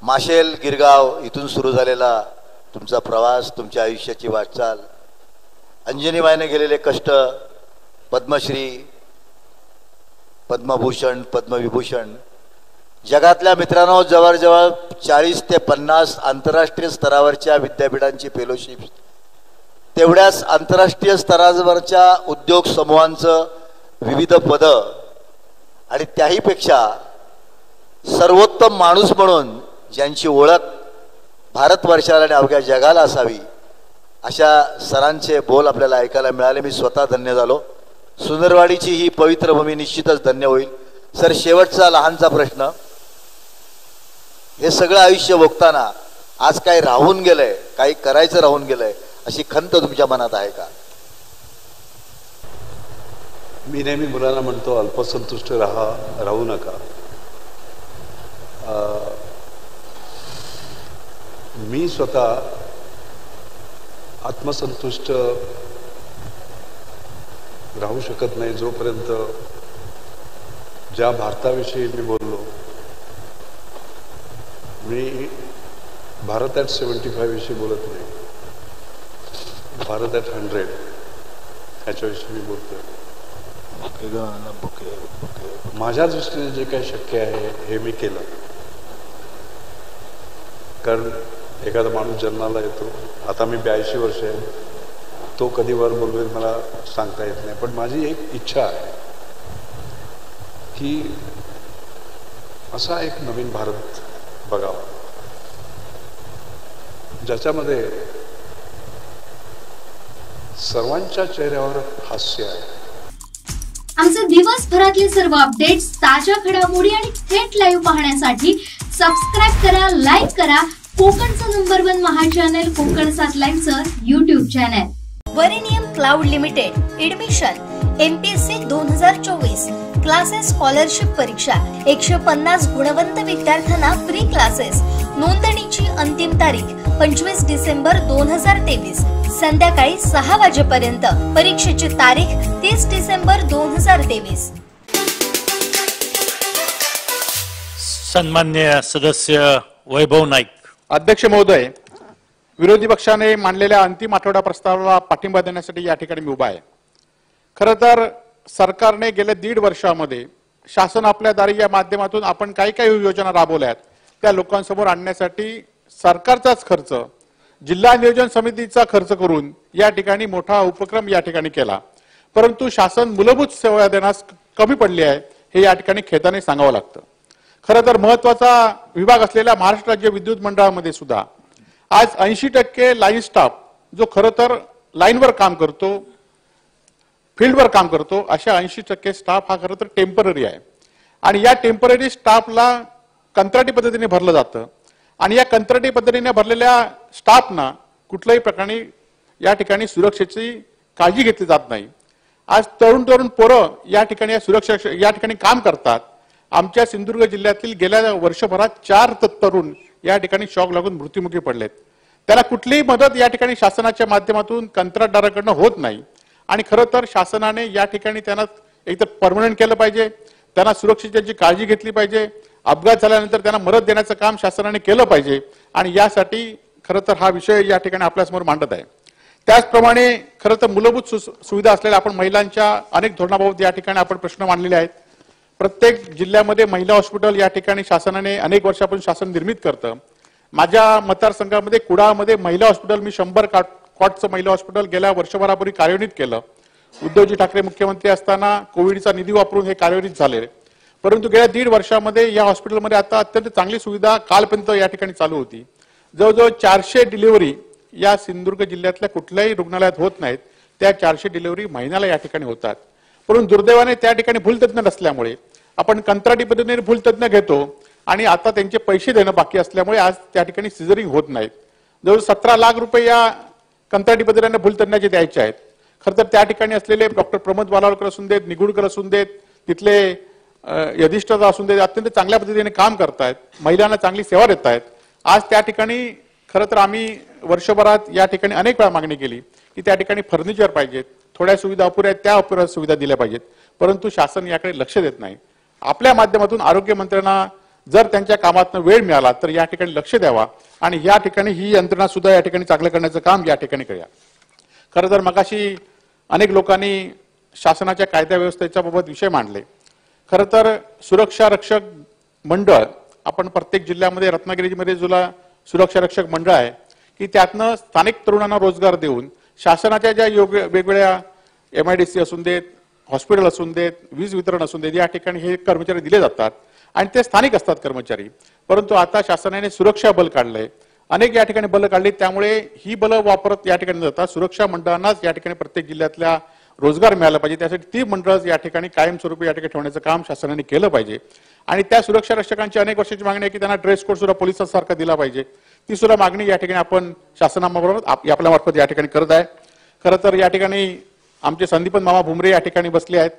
माशेल गिरगाव इथून सुरू झालेला तुमचा प्रवास, तुमच्या आयुष्याची वाटचाल, अंजनीबाईने गेलेले कष्ट, पद्मश्री, पद्मभूषण, पद्मविभूषण, जगातल्या मित्रांनो जवळजवळ 40 ते 50 आंतरराष्ट्रीय स्तरावरच्या विद्यापीठांची फेलोशिप, तेवढ्याच आंतरराष्ट्रीय स्तरावरच्या उद्योग समूहांचं विविध पदं, आणि त्याहीपेक्षा सर्वोत्तम माणूस म्हणून ज्यांची ओळख भारतवर्षाला आणि अवघ्या जगाला असावी, अशा सरांचे बोल आपल्याला ऐकायला मिळाले. मी स्वतः धन्य झालो. सुंदरवाडीची ही पवित्र भूमी निश्चितच धन्य होईल. सर, शेवटचा लहानचा प्रश्न, हे सगळं आयुष्य भोगताना आज काही राहून गेलंय, काही करायचं राहून गेलंय, अशी खंत तुमच्या मनात आहे का? मी नेहमी मुलांना म्हणतो अल्पसंतुष्ट राहू नका. मी स्वतः आत्मसंतुष्ट राहू शकत नाही जोपर्यंत ज्या भारताविषयी मी बोललो, मी भारत ॲट 75 विषयी बोलत नाही, भारत ॲट 100 ह्याच्याविषयी मी बोलतोय. माझ्या दृष्टीने जे काही शक्य आहे हे मी केलं. कारण एखादा माणूस जन्माला येतो, आता मी 82 वर्ष आहे, तो कधी वर बोलवेल मला सांगता येत नाही. पण माझी एक इच्छा आहे की असा एक नवीन भारत बघावा ज्याच्यामध्ये सर्वांच्या चेहऱ्यावर हास्य आहे. आमचे दिवसभरातले सर्व अपडेट्स, ताज्या घडामोडी आणि थेट लाईव्ह पाहण्यासाठी सबस्क्राईब करा, लाईक करा कोकणचं नंबर 1 महा चॅनल कोकण 7 लाईव्हचं YouTube चॅनल. वरेनियम cloud limited. Admission MPSC 2024. Classes, scholarship परीक्षा, 150 गुणवंत विद्यार्थ्यांना फ्री क्लासेस. नोंदणीची अंतिम तारीख 25 डिसेंबर 2023 संध्याकाळी 6 वाजेपर्यंत. परीक्षेची तारीख 30 डिसेंबर 2023. सन्मान्य सदस्य वैभव नाईक. अध्यक्ष महोदय, विरोधी पक्षाने मांडलेल्या अंतिम आठवडा प्रस्तावाला पाठिंबा देण्यासाठी या ठिकाणी मी उभा आहे. खरं तर सरकारने गेल्या 1.5 वर्षामध्ये शासन आपल्या दारी या माध्यमातून आपण काही योजना राबवल्यात त्या लोकांसमोर आणण्यासाठी सरकारचाच खर्च, जिल्हा नियोजन समितीचा खर्च करून या ठिकाणी मोठा उपक्रम या ठिकाणी केला. परंतु शासन मूलभूत सेवा देण्यास कमी पडली आहे हे या ठिकाणी खेदाने सांगावं लागतं. खरं तर महत्वाचा विभाग असलेल्या महाराष्ट्र राज्य विद्युत मंडळामध्ये सुद्धा आज 80% लाईन स्टाफ जो खरं तर लाईनवर काम करतो, फील्डवर काम करतो, अशा 80% स्टाफ हा खरं तर टेम्पररी आहे. आणि या टेम्पररी स्टाफला कंत्राटी पद्धतीने भरलं जातं आणि या कंत्राटी पद्धतीने भरलेल्या स्टाफना कुठल्याही प्रकारे या ठिकाणी सुरक्षेची काळजी घेतली जात नाही. आज तरुण पोरं या ठिकाणी सुरक्षा या ठिकाणी काम करतात. आमच्या सिंधुदुर्ग जिल्ह्यातील गेल्या वर्षभरात 4 तरुण या ठिकाणी शॉक लागून मृत्युमुखी पडलेत. त्याला कुठलीही मदत या ठिकाणी शासनाच्या माध्यमातून कंत्राटदाराकडनं होत नाही. आणि खरं तर शासनाने या ठिकाणी त्यांना एकतर परमनंट केलं पाहिजे, त्यांना सुरक्षेची काळजी घेतली पाहिजे, अपघात झाल्यानंतर त्यांना मदत देण्याचं काम शासनाने केलं पाहिजे. आणि यासाठी खरं तर हा विषय या ठिकाणी आपल्यासमोर मांडत आहे. त्याचप्रमाणे खरं तर मूलभूत सुविधा असलेल्या आपण महिलांच्या अनेक धोरणाबाबत या ठिकाणी आपण प्रश्न मांडलेले आहेत. प्रत्येक जिल्ह्यामध्ये महिला हॉस्पिटल या ठिकाणी शासनाने अनेक वर्षापासून शासन निर्मित करतं. माझ्या मतदारसंघामध्ये कुडाळमध्ये महिला हॉस्पिटल मी 100 कॉटचं महिला हॉस्पिटल गेल्या वर्षभरापूर्वी कार्यान्वित केलं. उद्धवजी ठाकरे मुख्यमंत्री असताना कोविडचा निधी वापरून हे कार्यान्वित झाले. परंतु गेल्या 1.5 वर्षामध्ये या हॉस्पिटलमध्ये आता अत्यंत चांगली सुविधा कालपर्यंत या ठिकाणी चालू होती. जवळजवळ 400 डिलिव्हरी या सिंधुदुर्ग जिल्ह्यातल्या कुठल्याही रुग्णालयात होत नाहीत. त्या 400 डिलिव्हरी महिन्याला या ठिकाणी होतात. परंतु दुर्दैवाने त्या ठिकाणी भूलतज्ञ नसल्यामुळे आपण कंत्राटी पद्धतीने भूलतज्ञ घेतो आणि आता त्यांचे पैसे देणं बाकी असल्यामुळे आज त्या ठिकाणी सिझरिंग होत नाहीत. जवळ 17 लाख रुपये या कंत्राटी पद्धतीने भूलतज्ञाचे द्यायचे आहेत. खरं तर त्या ठिकाणी असलेले डॉक्टर प्रमोद वालावलकर असून देत, निगुडकर असून देत, तिथले यधिष्ठता असून देत, अत्यंत चांगल्या पद्धतीने काम करतायत, महिलांना चांगली सेवा देत आहेत. आज त्या ठिकाणी खरं तर आम्ही वर्षभरात या ठिकाणी अनेक वेळा मागणी केली की त्या ठिकाणी फर्निचर पाहिजेत, थोड्या सुविधा अपुऱ्या आहेत त्या अपुऱ्या सुविधा दिल्या पाहिजेत. परंतु शासन याकडे लक्ष देत नाही. आपल्या माध्यमातून आरोग्यमंत्र्यांना जर त्यांच्या कामातून वेळ मिळाला तर या ठिकाणी लक्ष द्यावा आणि या ठिकाणी ही यंत्रणा सुद्धा या ठिकाणी चांगलं करण्याचं काम या ठिकाणी करूया. खरं तर मगाशी अनेक लोकांनी शासनाच्या कायदा व्यवस्थेच्या बाबत विषय मांडले. खरं तर सुरक्षा रक्षक मंडळ आपण प्रत्येक जिल्ह्यामध्ये रत्नागिरीमध्ये जुला सुरक्षा रक्षक मंडळ आहे की त्यातनं स्थानिक तरुणांना रोजगार देऊन शासनाच्या ज्या वेगवेगळ्या MIDC असून देत, हॉस्पिटल असून देत, वीज वितरण असून देत, या ठिकाणी हे कर्मचारी दिले जातात आणि ते स्थानिक असतात कर्मचारी. परंतु आता शासनाने सुरक्षा बल काढलंय, अनेक या ठिकाणी बल काढली. त्यामुळे ही बल वापरत या ठिकाणी जातात. सुरक्षा मंडळांनाच या ठिकाणी प्रत्येक जिल्ह्यातल्या रोजगार मिळाला पाहिजे. त्यासाठी ती मंडळ या ठिकाणी कायमस्वरूपी या ठिकाणी ठेवण्याचं काम शासनाने केलं पाहिजे. आणि त्या सुरक्षा रक्षकांची अनेक वर्षाची मागणी आहे की त्यांना ड्रेस कोड सुद्धा पोलिसांसारखा दिला पाहिजे. ती सुद्धा मागणी या ठिकाणी आपण शासनाबरोबर आपल्या मार्फत या ठिकाणी करत आहे. खरं तर या ठिकाणी आमचे संदीपन मामा भुमरे या ठिकाणी बसले आहेत.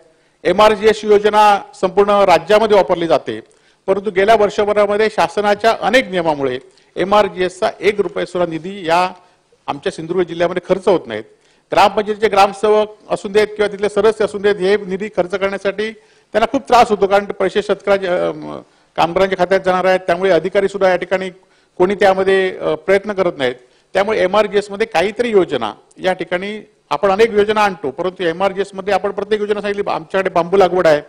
MRGS योजना संपूर्ण राज्यामध्ये वापरली जाते. परंतु गेल्या वर्षभरामध्ये शासनाच्या अनेक नियमामुळे MRGSचा 1 रुपया सुद्धा निधी या आमच्या सिंधुदुर्ग जिल्ह्यामध्ये खर्च होत नाहीत. ग्रामपंचायतीचे ग्रामसेवक असून देत किंवा तिथले सदस्य असून देत हे निधी खर्च करण्यासाठी त्यांना खूप त्रास होतो. कारण पैसे कामगारांच्या खात्यात जाणार आहेत. त्यामुळे अधिकारी सुद्धा या ठिकाणी कोणी त्यामध्ये प्रयत्न करत नाहीत. त्यामुळे MRGS मध्ये काहीतरी योजना या ठिकाणी आपण अनेक योजना आणतो. परंतु MRGS मध्ये आपण प्रत्येक योजना सांगितली. आमच्याकडे बांबू लागवड आहे,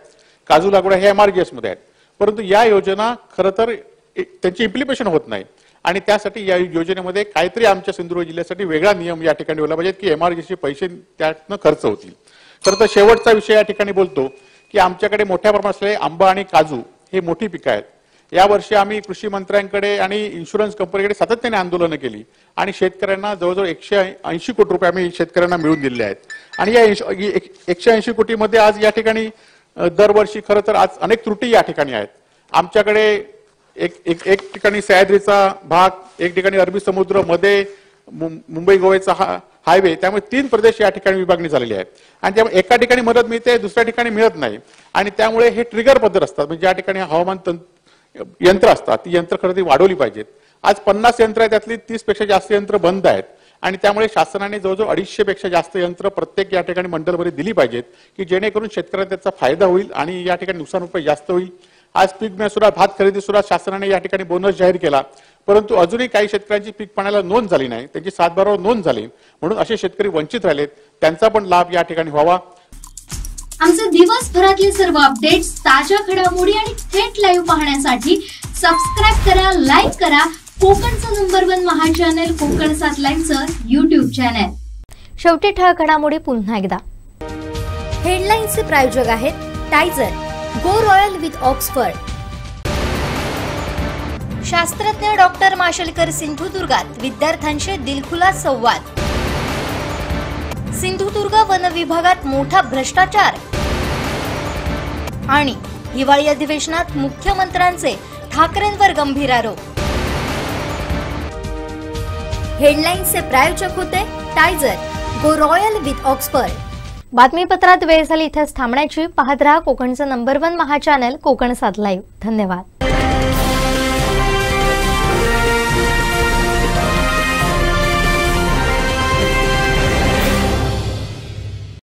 काजू लागवड आहे, हे MRGS मध्ये आहेत. परंतु या योजना खरं तर त्यांची इम्प्लिमेंटेशन होत नाही आणि त्यासाठी या योजनेमध्ये काहीतरी आमच्या सिंधुदुर्ग जिल्ह्यासाठी वेगळा नियम या ठिकाणी ठेवला पाहिजे की MRGSचे पैसे त्यातनं खर्च होतील. खरं तर शेवटचा विषय या ठिकाणी बोलतो की आमच्याकडे मोठ्या प्रमाणात असलेले आंबा आणि काजू हे मोठी पिकं आहेत. यावर्षी आम्ही कृषी मंत्र्यांकडे आणि इन्शुरन्स कंपनीकडे सातत्याने आंदोलनं केली आणि शेतकऱ्यांना जवळजवळ 180 कोटी रुपये आम्ही शेतकऱ्यांना मिळवून दिले आहेत. आणि या 180 कोटीमध्ये आज या ठिकाणी दरवर्षी खरं तर आज अनेक त्रुटी या ठिकाणी आहेत. आमच्याकडे एक ठिकाणी सह्याद्रीचा भाग, एक ठिकाणी अरबी समुद्र, मध्ये मुंबई गोव्याचा हायवे, त्यामुळे 3 प्रदेश या ठिकाणी विभागणी झालेली आहे. आणि त्यामुळे एका ठिकाणी मदत मिळते, दुसऱ्या ठिकाणी मिळत नाही. आणि त्यामुळे हे ट्रिगर पद्धत असतात. म्हणजे ज्या ठिकाणी हवामान यंत्र असतात ती यंत्र खरं ती वाढवली पाहिजेत. आज 50 यंत्र आहेत, त्यातली 30 पेक्षा जास्त यंत्र बंद आहेत. आणि त्यामुळे शासनाने जवळजवळ 250 पेक्षा जास्त यंत्र प्रत्येक या ठिकाणी मंडळमध्ये दिली पाहिजेत की जेणेकरून शेतकऱ्यांना त्याचा फायदा होईल आणि या ठिकाणी नुकसान रुपये जास्त होईल. आज पीक विमा सुद्धा, भात खरेदी सुद्धा शासनाने या ठिकाणी बोनस जाहीर केला. परंतु अजूनही काही शेतकऱ्यांची पीक पाण्याला नोंद झाली नाही, त्यांची 7/12 नोंद झाली, म्हणून असे शेतकरी वंचित राहिलेत. त्यांचा पण लाभ या ठिकाणी व्हावा. आमचे दिवसभरातले सर्व अपडेट्स, ताज्या घडामोडी आणि थेट लाईव्ह पाहण्यासाठी सबस्क्राइब करा, लाईक करा कोकणचं नंबर 1 महा चॅनल कोकण 7 लाईनचं YouTube चॅनल. शेवटी ठळक घडामोडी पुन्हा एकदा. हेडलाईन्सचे प्रायोजक आहेत टायझर, गो रॉयल विथ ऑक्सफर्ड. शास्त्रज्ञ डॉक्टर माशेलकर सिंधुदुर्गात विद्यार्थ्यांशी दिलखुलास संवाद. सिंधुदुर्ग वन विभागात मोठा भ्रष्टाचार आणि हिवाळी अधिवेशनात मुख्यमंत्र्यांचे ठाकरेंवर गंभीर आरोप. हेडलाईन्सचे प्रायोजक होते टायझर, गो रॉयल विथ ऑक्सफर्ड. बातमीपत्रात वेळ झाली इथेच थांबण्याची. पाहत रहा कोकणचं नंबर 1 महा चॅनल कोकण 7 लाईव्ह. धन्यवाद.